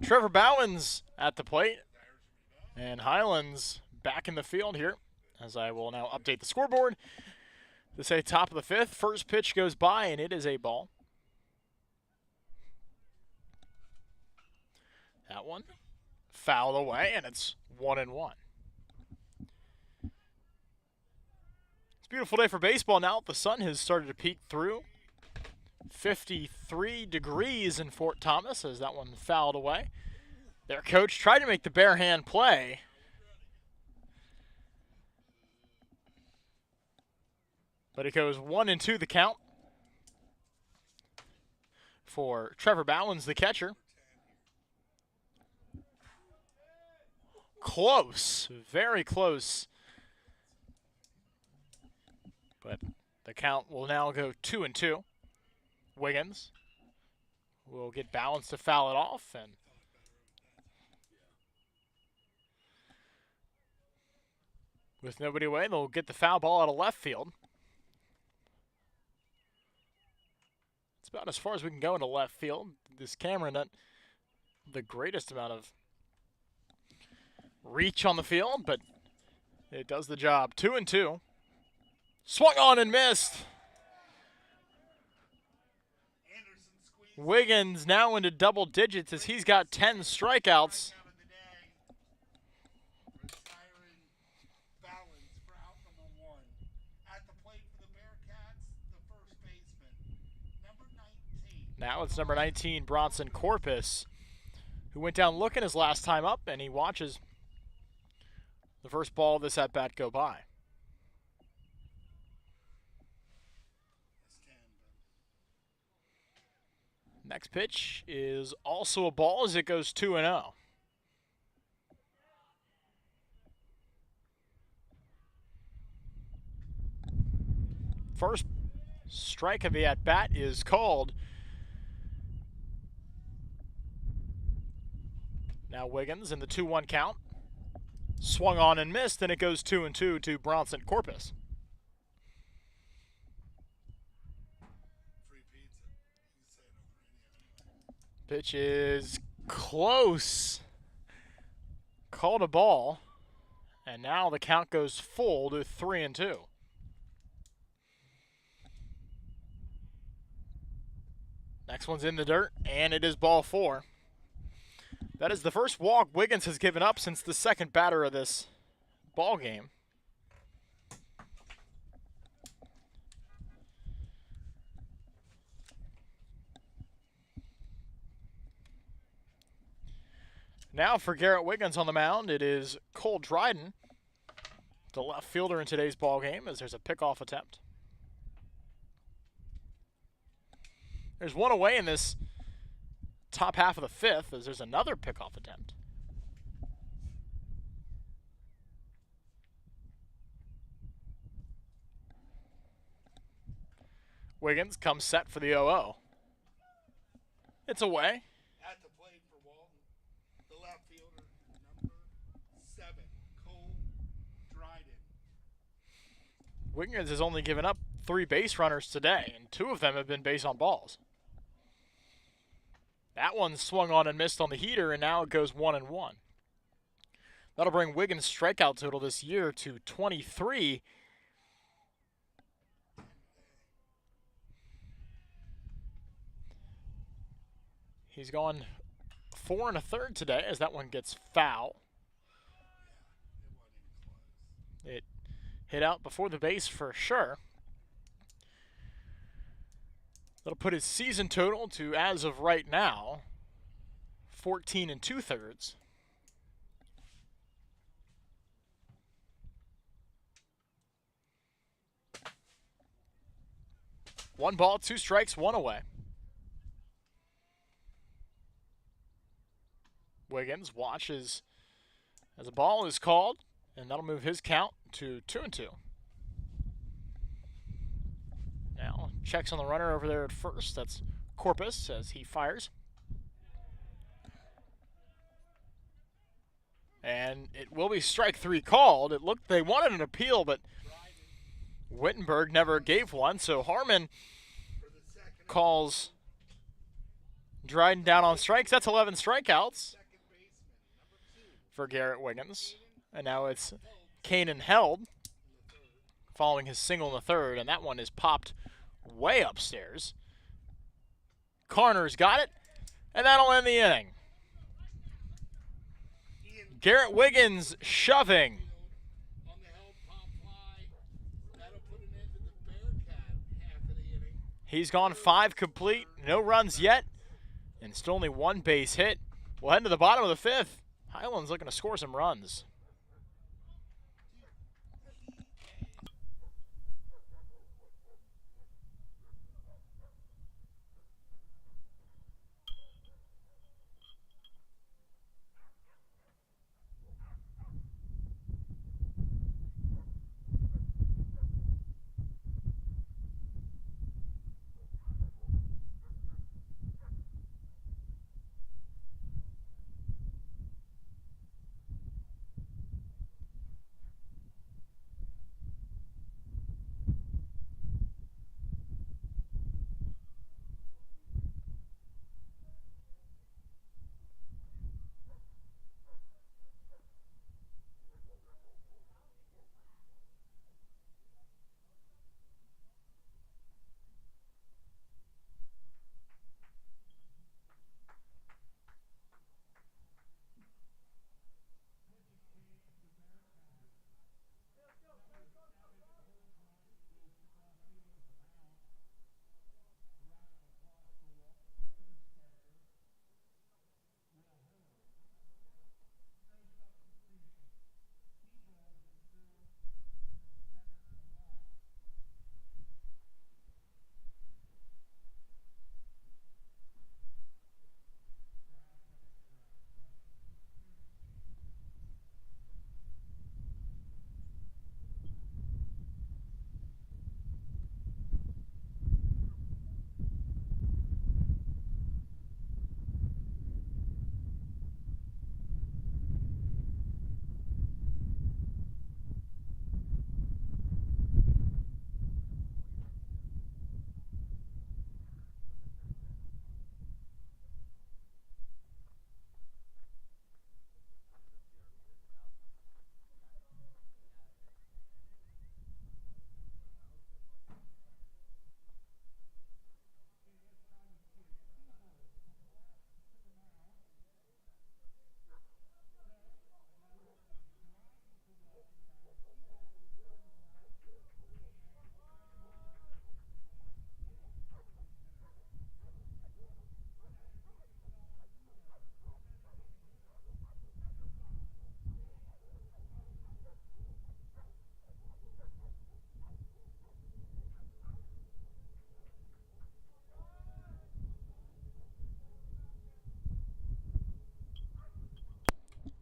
Trevor Bowens at the plate, and Highlands back in the field here, as I will now update the scoreboard to say top of the fifth. First pitch goes by, and it is a ball. That one fouled away, and it's 1-1. It's a beautiful day for baseball now. The sun has started to peek through. 53 degrees in Fort Thomas as that one fouled away. Their coach tried to make the bare hand play. But it goes 1-2 the count for Trevor Bowens, the catcher. Close, very close. But the count will now go 2-2. Wiggins will get Bowens to foul it off, and with nobody away, they'll get the foul ball out of left field. It's about as far as we can go into left field. This camera not the greatest amount of reach on the field, but it does the job. 2-2. Swung on and missed. Wiggins now into double digits as he's got 10 strikeouts. Now it's number 19, Bronson Corpus, who went down looking his last time up, and he watches the first ball of this at-bat go by. Next pitch is also a ball as it goes 2-0. First strike of the at-bat is called. Now Wiggins in the 2-1 count. Swung on and missed, and it goes 2-2 to Bronson Corpus. Pitch is close. Called a ball. And now the count goes full to 3-2. Next one's in the dirt, and it is ball 4. That is the first walk Wiggins has given up since the second batter of this ball game. Now for Garrett Wiggins on the mound, it is Cole Dryden, the left fielder in today's ball game, as there's a pickoff attempt. There's one away in this top half of the fifth, as there's another pickoff attempt. Wiggins comes set for the 0-0. It's away. At the plate for Walton, the left fielder, number 7, Cole Dryden. Wiggins has only given up 3 base runners today, and 2 of them have been base on balls. That one swung on and missed on the heater, and now it goes 1-1. That'll bring Wiggins' strikeout total this year to 23. He's gone 4 1/3 today as that one gets foul. It hit out before the base for sure. That'll put his season total to, as of right now, 14 2/3. One ball, 2 strikes, 1 away. Wiggins watches as a ball is called, and that'll move his count to 2-2. Now checks on the runner over there at first. That's Corpus as he fires. And it will be strike 3 called. It looked they wanted an appeal, but Wittenberg never gave one, so Harmon calls Dryden down on strikes. That's 11 strikeouts for Garrett Wiggins. And now it's Kanan Held following his single in the 3rd, and that one is popped way upstairs. Carner's got it, and that'll end the inning. Garrett Wiggins shoving. He's gone 5 complete, no runs yet, and still only 1 base hit. We'll head to the bottom of the 5th. Highlands looking to score some runs.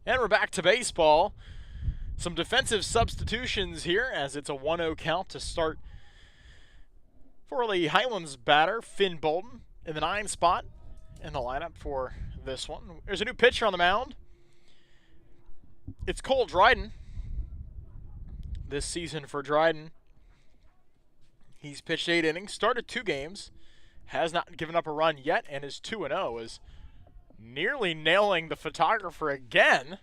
And we're back to baseball. Some defensive substitutions here as it's a 1-0 count to start for the Highlands batter, Finn Bolton, in the 9 spot in the lineup for this one. There's a new pitcher on the mound. It's Cole Dryden. This season for Dryden, he's pitched 8 innings, started 2 games, has not given up a run yet, and is 2-0, is nearly nailing the photographer again.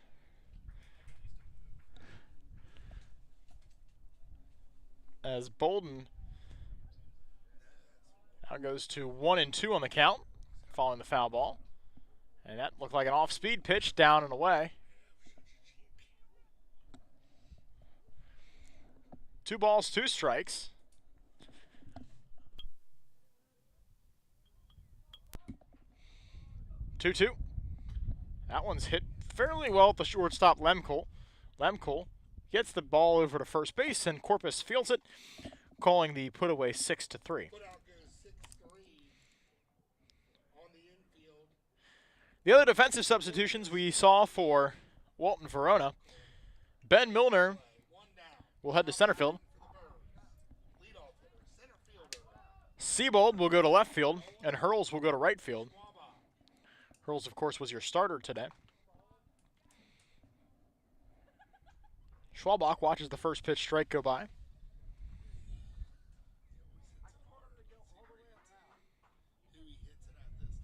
As Bolden now goes to 1-2 on the count, following the foul ball. And that looked like an off-speed pitch, down and away. 2 balls, 2 strikes. Two. That one's hit fairly well at the shortstop, Lemkel. Lemkel gets the ball over to first base, and Corpus fields it, calling the put away 6-3. Put out goes 6-3 on the infield. The other defensive substitutions we saw for Walton Verona, Ben Milner One down. will head to center field. For the Birds. Leadoff hitter, center fielder. Siebold will go to left field, and Hurls will go to right field. Schwabach. Hurls, of course, was your starter today. Schwabach watches the first pitch strike go by. Who he hits it at this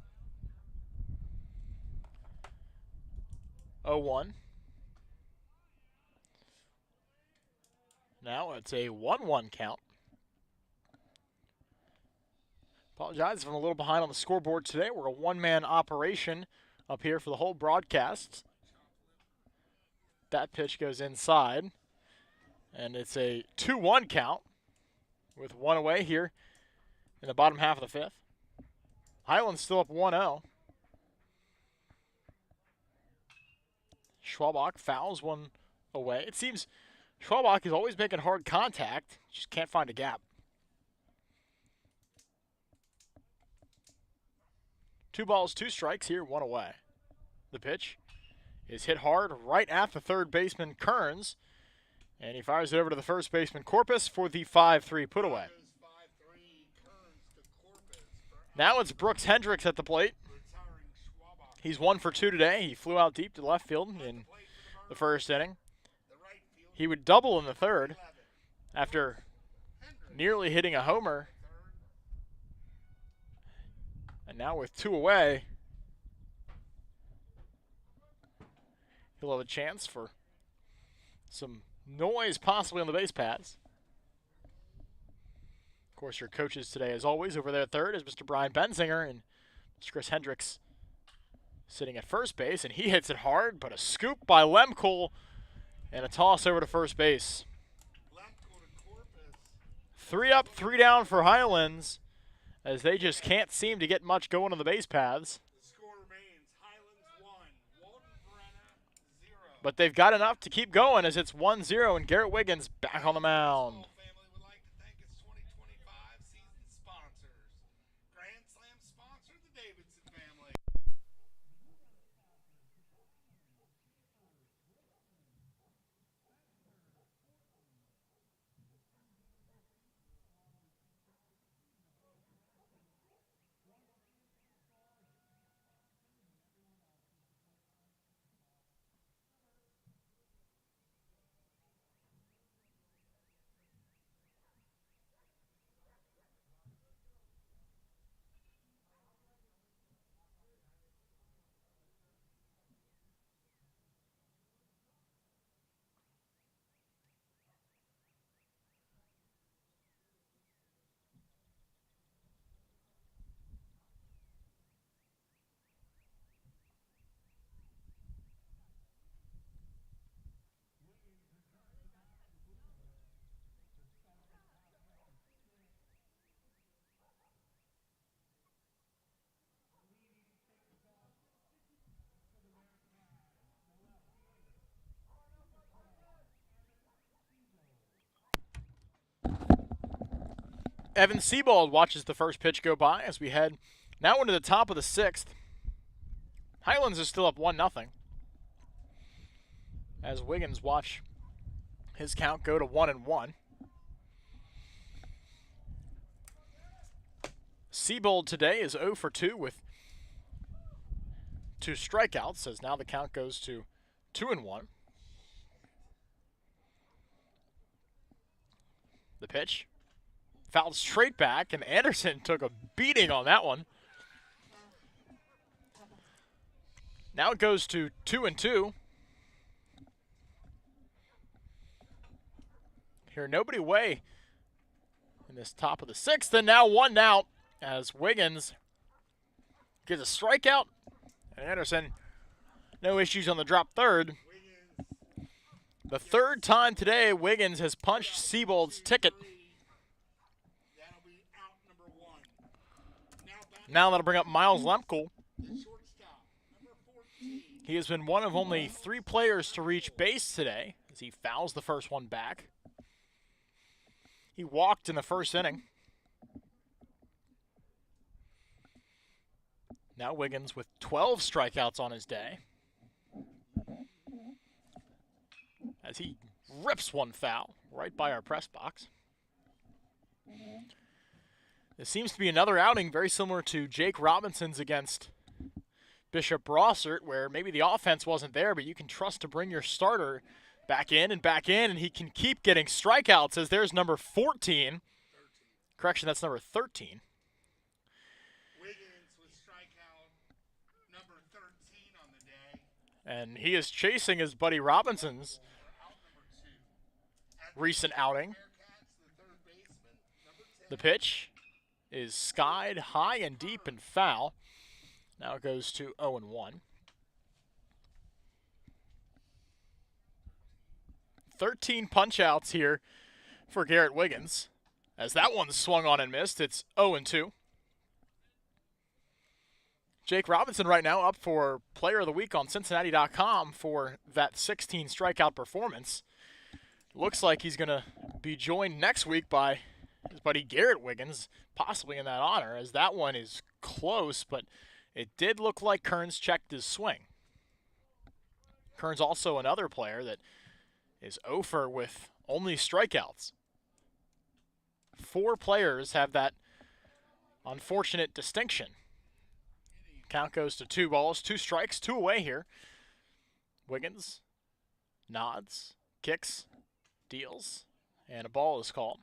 time? 0-1. Now it's a 1-1 count. Apologize if I'm a little behind on the scoreboard today. We're a one-man operation up here for the whole broadcast. That pitch goes inside. And it's a 2-1 count with 1 away here in the bottom half of the 5th. Highlands still up 1-0. Schwabach fouls 1 away. It seems Schwabach is always making hard contact, just can't find a gap. 2 balls, 2 strikes here, 1 away. The pitch is hit hard right at the third baseman, Kearns, and he fires it over to the first baseman, Corpus, for the 5-3 put away. Goes 5-3, Kearns to Corpus for Now it's Brooks Hendricks at the plate. retiring Schwabach. He's 1 for 2 today. He flew out deep to left field in the first inning. The right field. He would double in the third 11. after Hendricks. nearly hitting a homer. Third. And now with 2 away, he'll have a chance for some noise possibly on the base paths. Of course, your coaches today, as always, over there at third is Mr. Brian Benzinger and Mr. Chris Hendricks sitting at first base, and he hits it hard, but a scoop by Lemkel and a toss over to first base. Lemkel to Corpus. 3 up, 3 down for Highlands, as they just can't seem to get much going on the base paths. The score remains Highlands 1, Walton Verona 0. But they've got enough to keep going as it's 1-0 and Garrett Wiggins back on the mound. Baseball family would like to thank its 2025 season sponsors. Grand Slam sponsor, the Davidson family. Evan Siebold watches the first pitch go by as we head now into the top of the 6th. Highlands is still up 1-0. as Wiggins watch his count go to 1-1. Siebold today is 0 for 2 with 2 strikeouts, as now the count goes to 2-1. The pitch. Fouled straight back, and Anderson took a beating on that one. Now it goes to 2-2. Here, nobody away in this top of the 6th, and now 1 out as Wiggins gets a strikeout, and Anderson, no issues on the drop third. The 3rd time today Wiggins has punched Siebold's ticket. Now that'll bring up Miles Lemkel. He has been one of only 3 players to reach base today as he fouls the first one back. He walked in the 1st inning. Now Wiggins with 12 strikeouts on his day, as he rips one foul right by our press box. This seems to be another outing very similar to Jake Robinson's against Bishop Brossart, where maybe the offense wasn't there, but you can trust to bring your starter back in, and he can keep getting strikeouts, as there's number 14. Correction, that's number 13. Wiggins with strikeout number 13 on the day. And he is chasing his buddy Robinson's recent outing. The pitch is skied high and deep and foul. Now it goes to 0-1. 13 punch-outs here for Garrett Wiggins. As that one swung on and missed, it's 0-2. Jake Robinson right now up for Player of the Week on Cincinnati.com for that 16 strikeout performance. Looks like he's going to be joined next week by his buddy Garrett Wiggins, possibly in that honor, as that one is close, but it did look like Kearns checked his swing. Kearns also another player that is 0 for with only strikeouts. 4 players have that unfortunate distinction. Count goes to 2 balls, 2 strikes, 2 away here. Wiggins nods, kicks, deals, and a ball is called.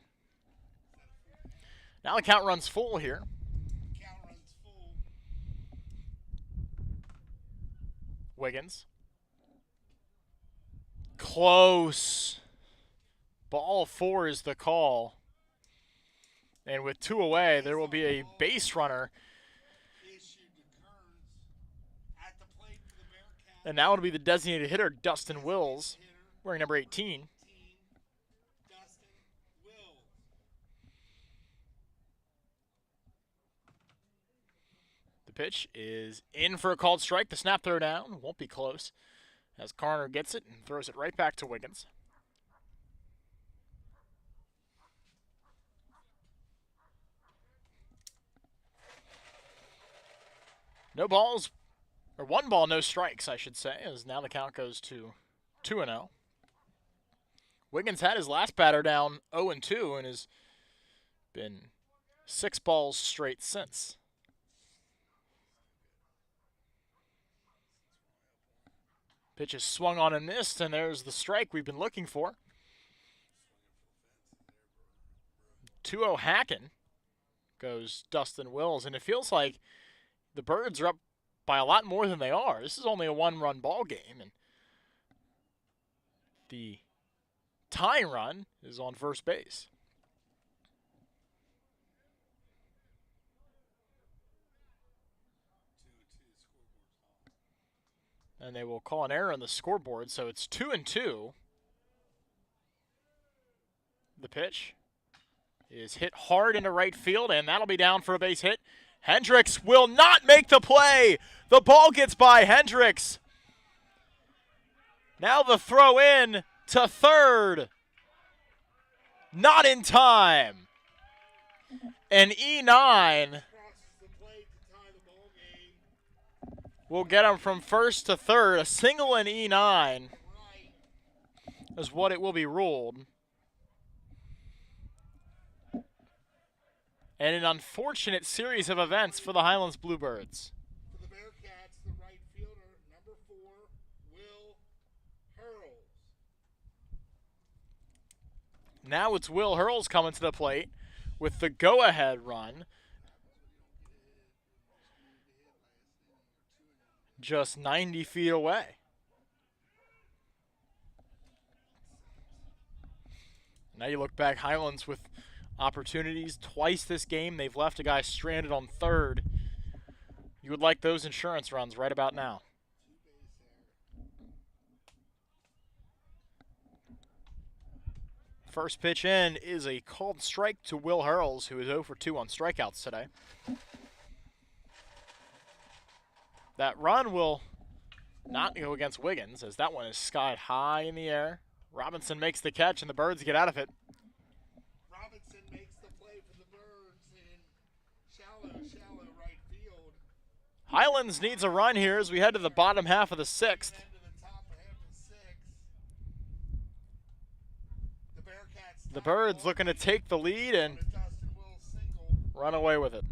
Now the count runs full here. Wiggins. Close. Ball 4 is the call. And with 2 away, there will be a base runner. And now it'll be the designated hitter, Dustin Wills, wearing number 18. The pitch is in for a called strike. The snap throw down won't be close, as Carner gets it and throws it right back to Wiggins. No balls, or 1 ball, no strikes, I should say, as now the count goes to 2-0. Wiggins had his last batter down 0-2 and has been 6 balls straight since. Pitch is swung on and missed, and there's the strike we've been looking for. 2-0 hacking goes Dustin Wills, and it feels like the Birds are up by a lot more than they are. This is only a 1-run ball game, and the tying run is on first base. And they will call an error on the scoreboard, so it's 2-2. The pitch is hit hard into right field, and that'll be down for a base hit. Hendricks will not make the play. The ball gets by Hendricks. Now the throw in to third. Not in time. And E9 will get him from first to third. A single in E9 is what it will be ruled. And an unfortunate series of events for the Highlands Bluebirds. For the Bearcats, the right fielder, number 4, Will Hurls. Now it's Will Hurls coming to the plate with the go-ahead run. Just 90 feet away. Now you look back, Highlands with opportunities. Twice this game, they've left a guy stranded on third. You would like those insurance runs right about now. First pitch in is a called strike to Will Hurls, who is 0 for 2 on strikeouts today. That run will not go against Wiggins, as that one is skied high in the air. Robinson makes the catch, and the Birds get out of it. Robinson makes the play for the Birds in shallow right field. Highlands needs a run here as we head to the bottom half of the 6th. The Birds looking to take the lead and run away with it.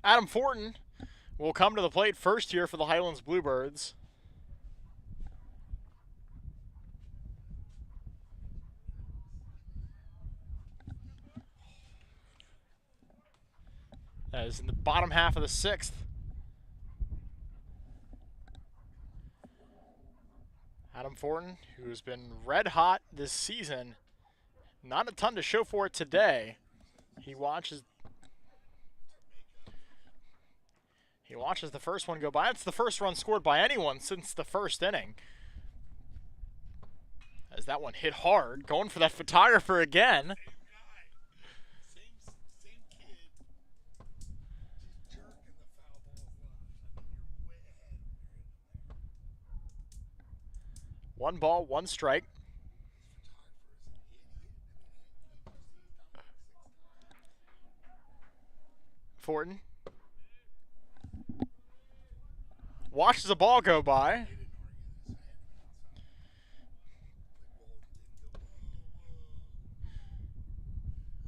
Adam Fortin will come to the plate first here for the Highlands Bluebirds. That is in the bottom half of the 6th. Adam Fortin, who's been red hot this season. Not a ton to show for it today. He watches the first one go by. It's the first run scored by anyone since the first inning. As that one hit hard, going for that photographer again. Same kid. Just jerking the foul ball left. You're way ahead. One ball, one strike. Fortin watches the ball go by.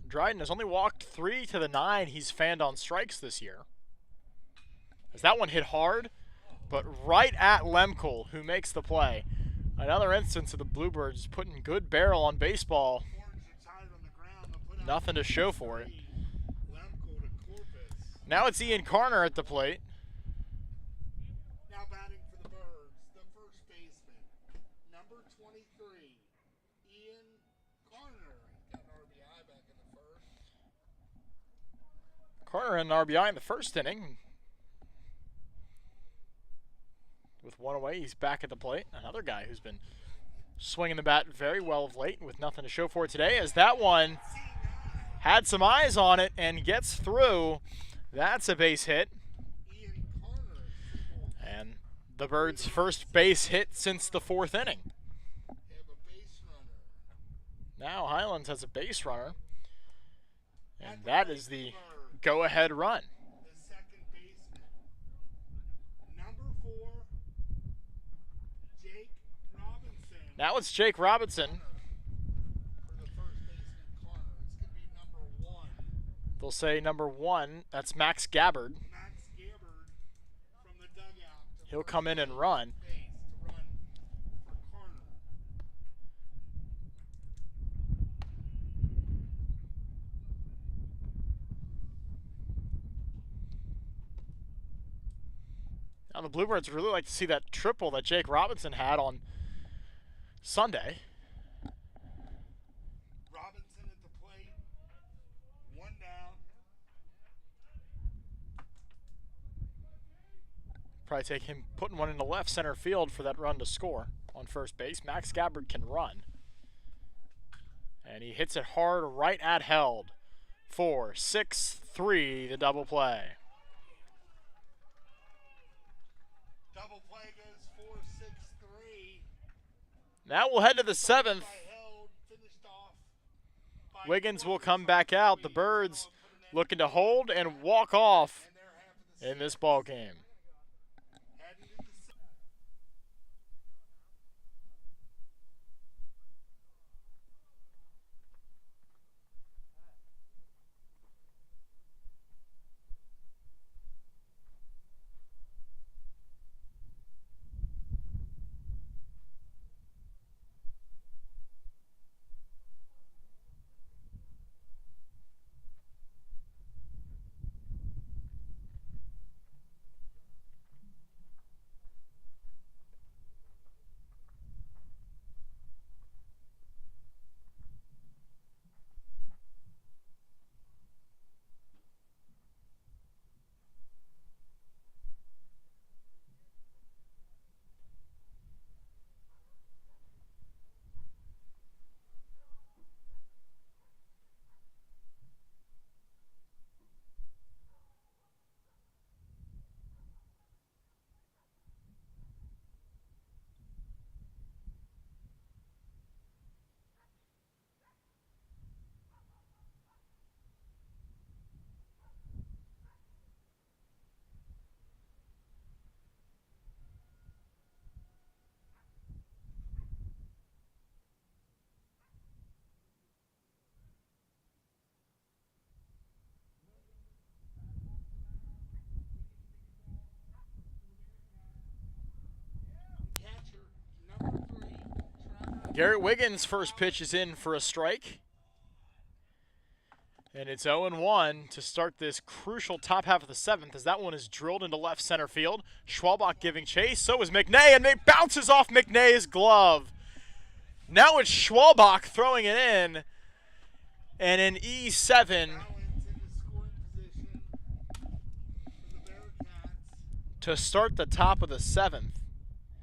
Dryden has only walked 3 to the 9 he's fanned on strikes this year. As that one hit hard, but right at Lemkel, who makes the play. Another instance of the Bluebirds putting good barrel on baseball. Nothing to show for it. Now it's Ian Carner at the plate. Now batting for the Birds, the first baseman, number 23, Ian Carner. He got an RBI back in the first. Carner had an RBI in the first inning. With one away, he's back at the plate. Another guy who's been swinging the bat very well of late with nothing to show for it today, as that one had some eyes on it and gets through. That's a base hit. And the Birds' first base hit since the 4th inning. Now Highlands has a base runner, and At the that plate is for the Birds, go-ahead run. the second baseman. Number 4, Jake Robinson. Now it's Jake Robinson. For the first baseman corner, it's going to be number 1. They'll say number 1. That's Max Gabbard. Max Gabbard from the dugout. He'll come in and run. Base to run for corner. Now the Bluebirds really like to see that triple that Jake Robinson had on Sunday. Robinson at the plate. 1 down. Probably take him putting one into left center field for that run to score on first base. Max Gabbard can run. And he hits it hard right at held. 4-6-3, the double play. Double play goes 4-6-3. Now we'll head to the 7th. By Held, finished off by Wiggins will Corpus come on back out. The 3. Birds Put an end looking to to hold and walk off and they're half of the in this sixth. ball game. Heading to the sixth. Catcher, number 3, Trevor. Garrett Wiggins' first pitch is in for a strike. And it's 0-1 to start this crucial top half of the 7th as that one is drilled into left center field. Schwalbach giving chase. So is McNay, and it bounces off McNay's glove. Now it's Schwalbach throwing it in. And an E7 Highlands into scoring position for the Bearcats. to start the top of the 7th.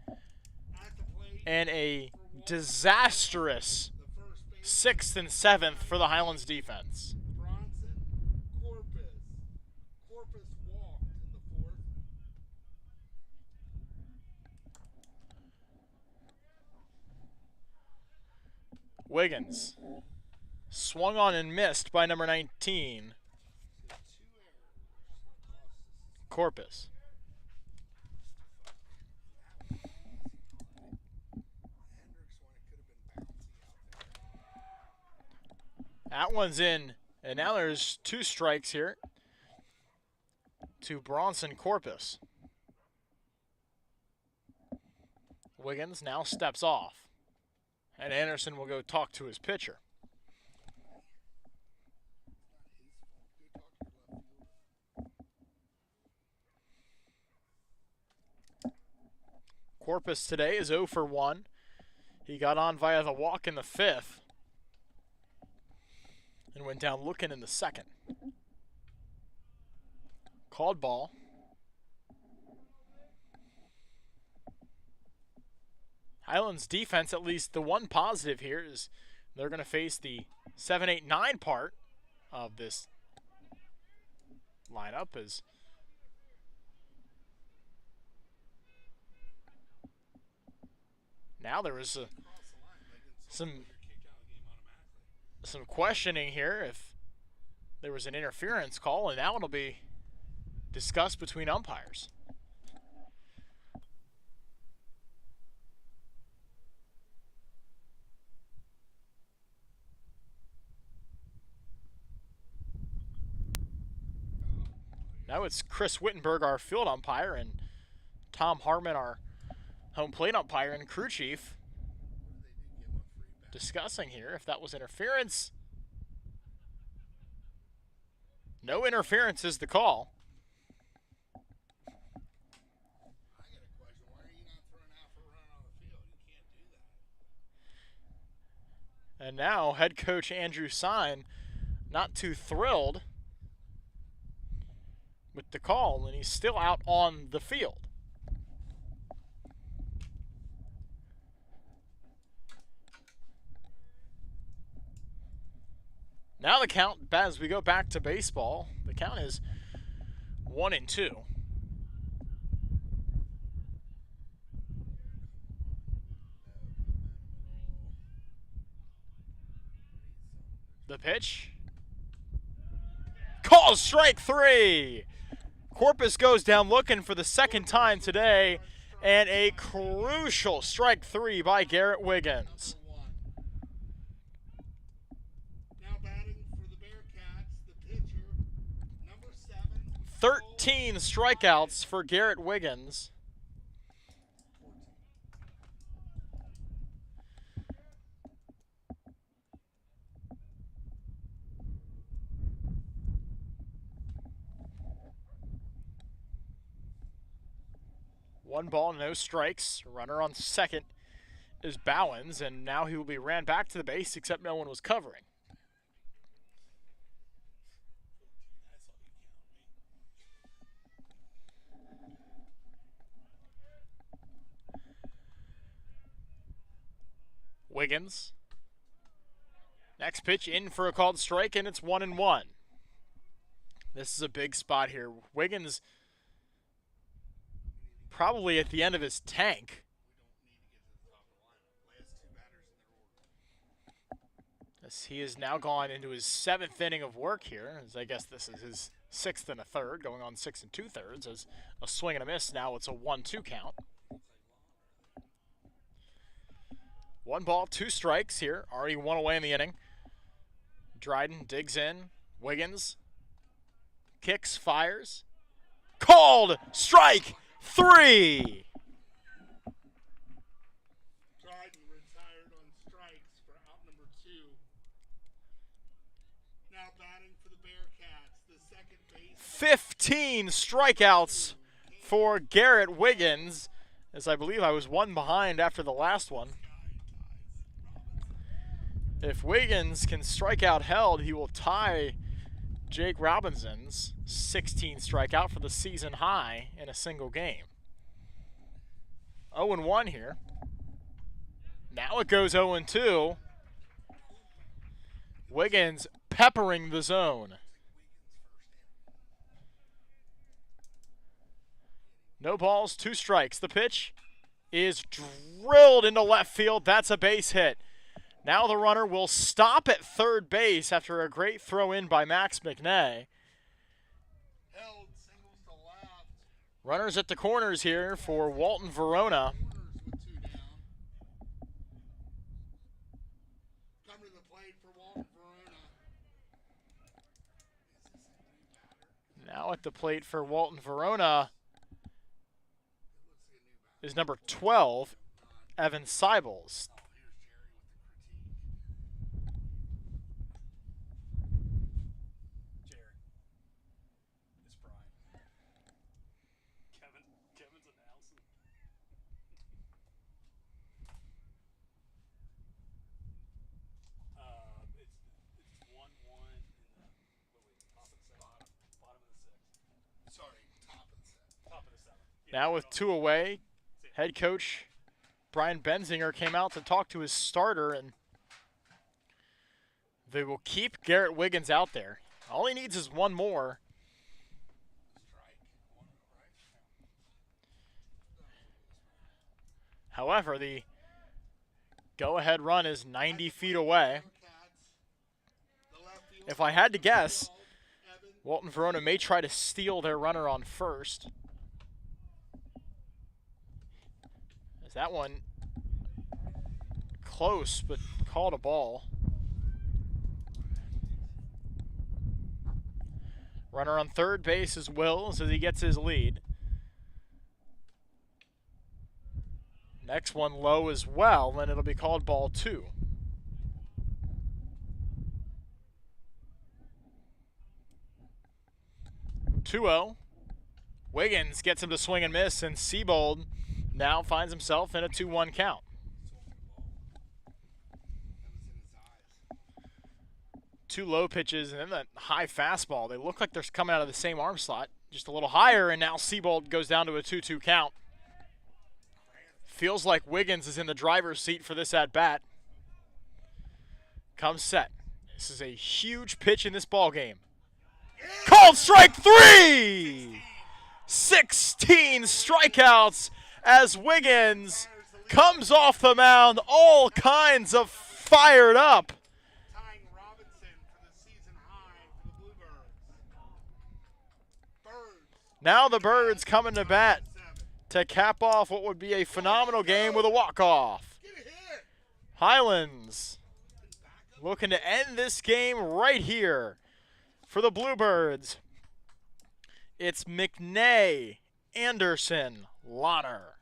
At the plate, And a disastrous the first base. 6th and 7th for the Highlands defense. Bronson, Corpus. Corpus walked in the 4th. Wiggins swung on and missed by number 19, 2 errors. Cost us. Corpus. Hendricks one, it could have been bouncy out there. That one's in, and now there's 2 strikes here to Bronson Corpus. Wiggins now steps off, and Anderson will go talk to his pitcher. Corpus today is 0 for 1. He got on via the walk in the 5th and went down looking in the 2nd. Called ball. Highlands defense, at least the one positive here is they're going to face the 7, 8, 9 part of this lineup as now there was some some questioning here if there was an interference call, and now it'll be discussed between umpires. Now it's Chris Wittenberg, our field umpire, and Tom Harmon, our home plate umpire and crew chief, discussing here if that was interference. No interference is the call. I got a question. Why are you not throwing out for a run on the field? You can't do that. And now head coach Andrew Sine not too thrilled with the call, and he's still out on the field. Now the count, as we go back to baseball, the count is 1-2. The pitch. Calls strike 3. Corpus goes down looking for the second time today, and a crucial strike 3 by Garrett Wiggins. Now batting for the Bearcats, the pitcher, number 7. 13 strikeouts for Garrett Wiggins. One ball, no strikes. Runner on second is Bowens, and now he will be ran back to the base, except no one was covering. Wiggins. Next pitch in for a called strike, and it's 1-1. This is a big spot here. Wiggins probably at the end of his tank. As he has now gone into his 7th inning of work here, as I guess this is his 6th1/3, going on 6 2/3, as a swing and a miss. Now it's a 1-2 count. 1 ball, 2 strikes here. Already 1 away in the inning. Dryden digs in. Wiggins kicks, fires. Called strike 3. Dryden retired on strikes for out number 2. Now batting for the Bearcats, the second base. 15 strikeouts for Garrett Wiggins, as I believe I was 1 behind after the last one. If Wiggins can strike out held, he will tie Jake Robinson's 16 strikeout for the season high in a single game. 0-1 here. Now it goes 0-2. Wiggins peppering the zone. No balls, 2 strikes. The pitch is drilled into left field. That's a base hit. Now the runner will stop at third base after a great throw in by Max McNay. Held, singles to left. Runners at the corners here for Walton Verona. Corners with 2 down. Come to the plate for Walton Verona. Now at the plate for Walton Verona is number 12, Evan Seibels. Now with 2 away, head coach Brian Benzinger came out to talk to his starter, and they will keep Garrett Wiggins out there. All he needs is 1 more. However, the go-ahead run is 90 feet away. If I had to guess, Walton Verona may try to steal their runner on first. As that one close, but called a ball. Runner on third base is Wills as he gets his lead. Next one low as well, then it'll be called ball 2. 2-0. Wiggins gets him to swing and miss, and Seabold now finds himself in a 2-1 count. Two low pitches and then that high fastball. They look like they're coming out of the same arm slot, just a little higher, and now Seabold goes down to a 2-2 count. Feels like Wiggins is in the driver's seat for this at-bat. Comes set. This is a huge pitch in this ball game. Called strike 3! 16 strikeouts as Wiggins comes off the mound, all kinds of fired up. Now the Birds coming to bat to cap off what would be a phenomenal game with a walk-off. Highlands looking to end this game right here for the Bluebirds. It's McNay, Anderson, Lauder.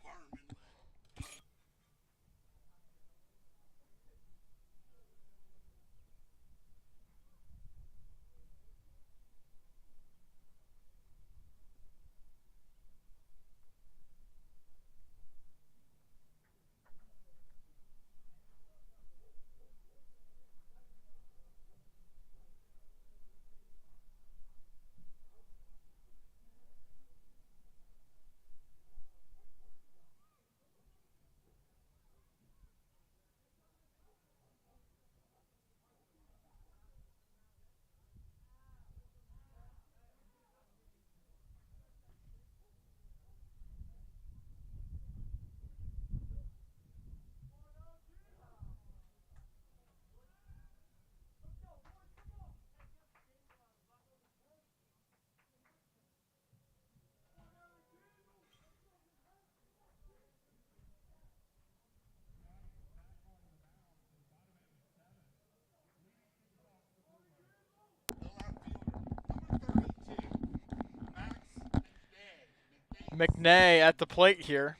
McNay at the plate here.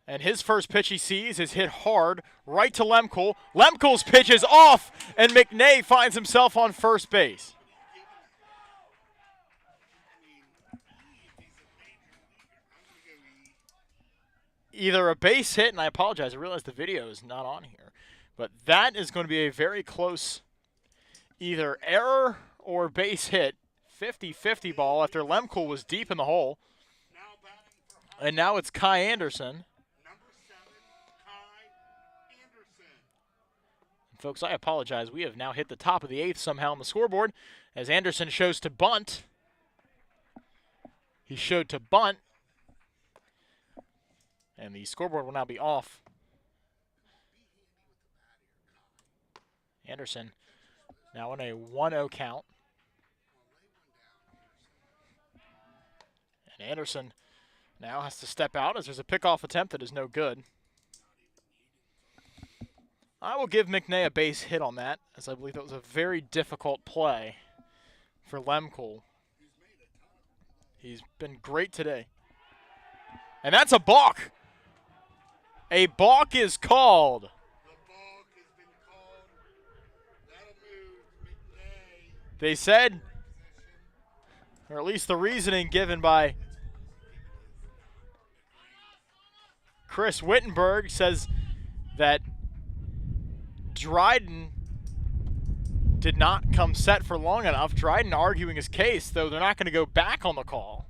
And his first pitch he sees is hit hard right to Lemkel. Lemkel's pitch is off, and McNay finds himself on first base. Either a base hit, and I apologize, I realize the video is not on here, but that is going to be a very close either error or base hit. 50-50 ball after Lemkel was deep in the hole. And now it's Kai Anderson. And folks, I apologize. We have now hit the top of the 8th somehow on the scoreboard as Anderson shows to bunt. He showed to bunt. And the scoreboard will now be off. Anderson now in a 1-0 count. Anderson now has to step out as there's a pickoff attempt that is no good. I will give McNay a base hit on that, as I believe that was a very difficult play for Lemkel. He's been great today. And that's a balk. A balk is called. They said, or at least the reasoning given by Chris Wittenberg says that Dryden did not come set for long enough. Dryden arguing his case, though they're not going to go back on the call.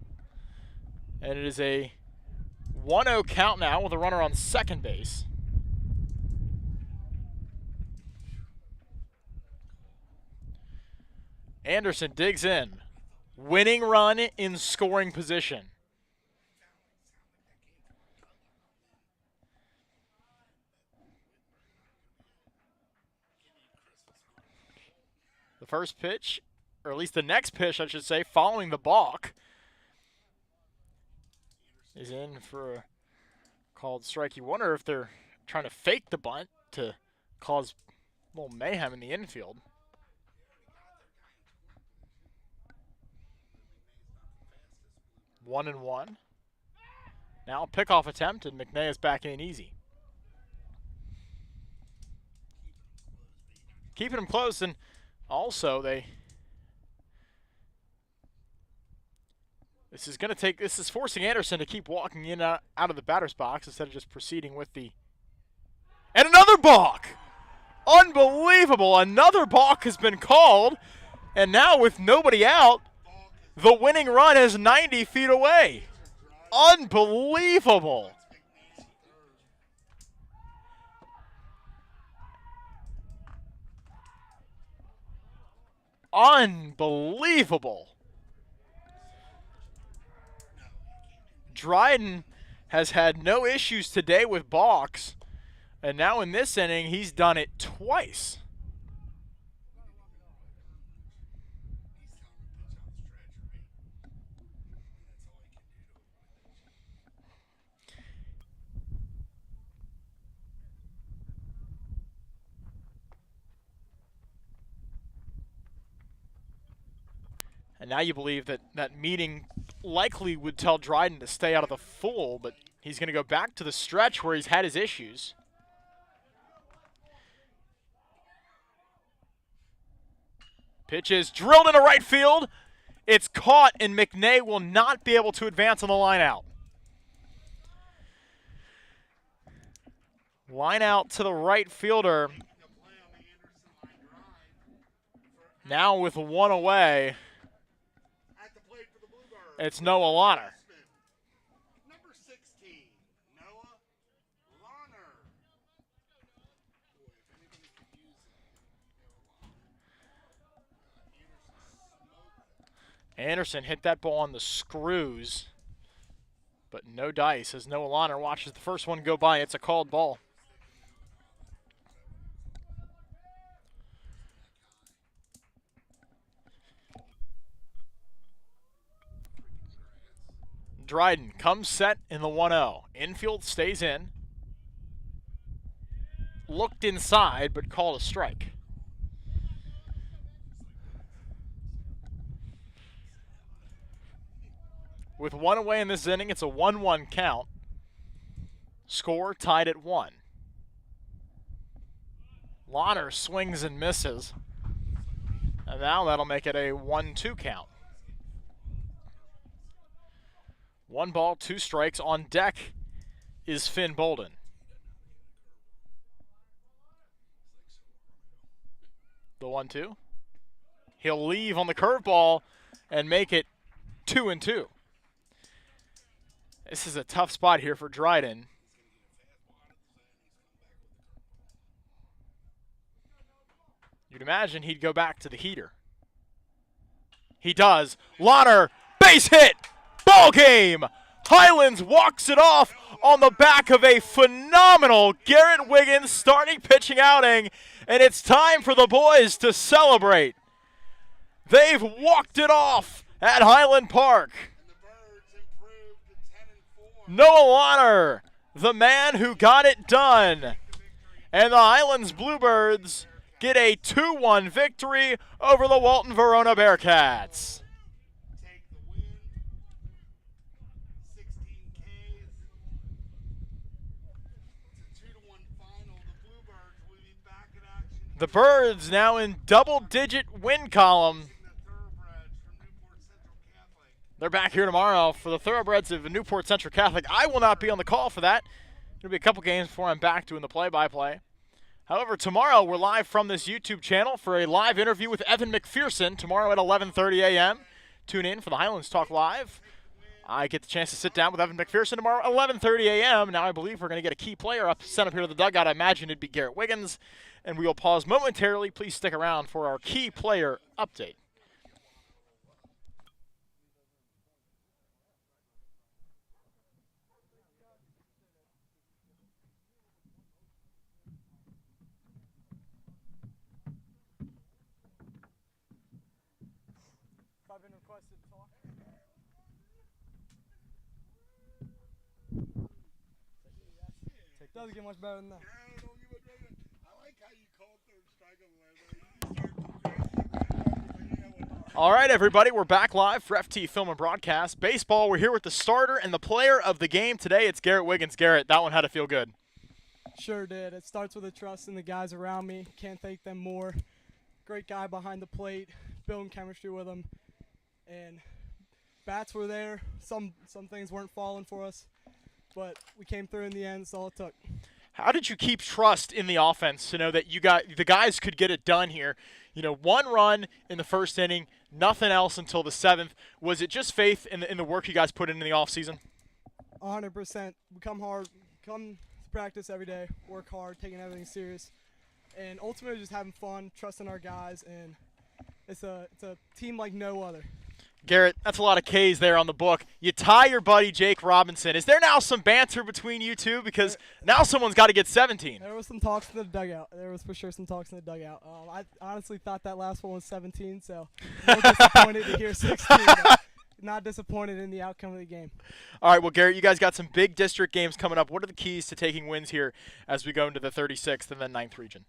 And it is a 1-0 count now with a runner on second base. Anderson digs in. Winning run in scoring position. first pitch, or at least the next pitch, I should say, following the balk, is in for a called strike. You wonder if they're trying to fake the bunt to cause a little mayhem in the infield. 1-1. Now pickoff attempt, and McNay is back in easy. Keeping him close, and also this is forcing Anderson to keep walking in out of the batter's box instead of just proceeding with the. And another balk! Unbelievable! Another balk has been called, and now with nobody out, the winning run is 90 feet away. Unbelievable! Unbelievable! Dryden has had no issues today with balks, and now in this inning, he's done it twice. And now you believe that that meeting likely would tell Dryden to stay out of the full, but he's going to go back to the stretch where he's had his issues. Pitch is drilled into right field. It's caught, and McNay will not be able to advance on the line out. Line out to the right fielder. Now with one away, it's Noah Launer. Number 16, Noah Launer. Boy, if anybody could use it, Anderson hit that ball on the screws, but no dice as Noah Launer watches the first one go by. It's a called ball. Dryden comes set in the 1-0. Infield stays in. Looked inside, but called a strike. With one away in this inning, it's a 1-1 count. Score tied at 1. Launer swings and misses. And now that'll make it a 1-2 count. 1 ball, 2 strikes. On deck is Finn Bolden. The 1-2. He'll leave on the curveball and make it 2-2. This is a tough spot here for Dryden. You'd imagine he'd go back to the heater. He does. Launer, base hit! Ball game! Highlands walks it off on the back of a phenomenal Garrett Wiggins starting pitching outing, and it's time for the boys to celebrate. They've walked it off at Highland Park. and the Birds improved to 10-4. Noah Launer, the man who got it done. And the Highlands Bluebirds get a 2-1 victory over the Walton Verona Bearcats. Take the win. 16 Ks. It's a 2-1 final. The Bluebirds will be back in action. The Birds now in double-digit win column. The Thoroughbreds from Newport Central Catholic. They're back here tomorrow for the Thoroughbreds of Newport Central Catholic. I will not be on the call for that. It'll be a couple games before I'm back doing the play-by-play. However, tomorrow we're live from this YouTube channel for a live interview with Evan McPherson tomorrow at 11:30 a.m. Tune in for the Highlands Talk Live. I get the chance to sit down with Evan McPherson tomorrow at 11:30 a.m. Now I believe we're going to get a key player sent up here to the dugout. I imagine it'd be Garrett Wiggins. And we will pause momentarily. Please stick around for our key player update. Doesn't get much better than that. Yeah, don't give it credit. I like how you called third strike on the way. All right, everybody, we're back live for FT Film and Broadcast. Baseball, we're here with the starter and the player of the game today. It's Garrett Wiggins. Garrett, that one had to feel good. Sure did. It starts with a trust in the guys around me. Can't thank them more. Great guy behind the plate, building chemistry with him. And bats were there. Some things weren't falling for us, but we came through in the end. That's all it took. How did you keep trust in the offense to know that the guys could get it done here? You know, 1 run in the first inning, nothing else until the 7th. Was it just faith in the work you guys put in the offseason? 100%. We come to practice every day, work hard, taking everything serious, and ultimately just having fun, trusting our guys, and it's a team like no other. Garrett, that's a lot of K's there on the book. You tie your buddy Jake Robinson. Is there now some banter between you two? Because now someone's got to get 17. There was some talks in the dugout. There was for sure some talks in the dugout. I honestly thought that last one was 17, so a little disappointed to hear 16. But not disappointed in the outcome of the game. All right, well, Garrett, you guys got some big district games coming up. What are the keys to taking wins here as we go into the 36th and then 9th region?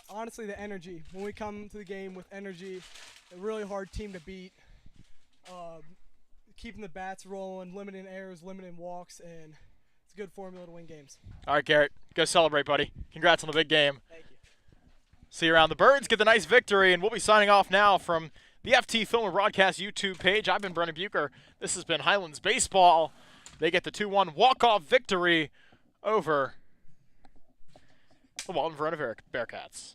Honestly, the energy. When we come to the game with energy, a really hard team to beat. Keeping the bats rolling, limiting errors, limiting walks, and it's a good formula to win games. All right, Garrett, go celebrate, buddy. Congrats on the big game. Thank you. See you around. The Birds get the nice victory, and we'll be signing off now from the FT Film and Broadcast YouTube page. I've been Brennan Bucher. This has been Highlands Baseball. They get the 2-1 walk-off victory over the Walton Verona Bearcats.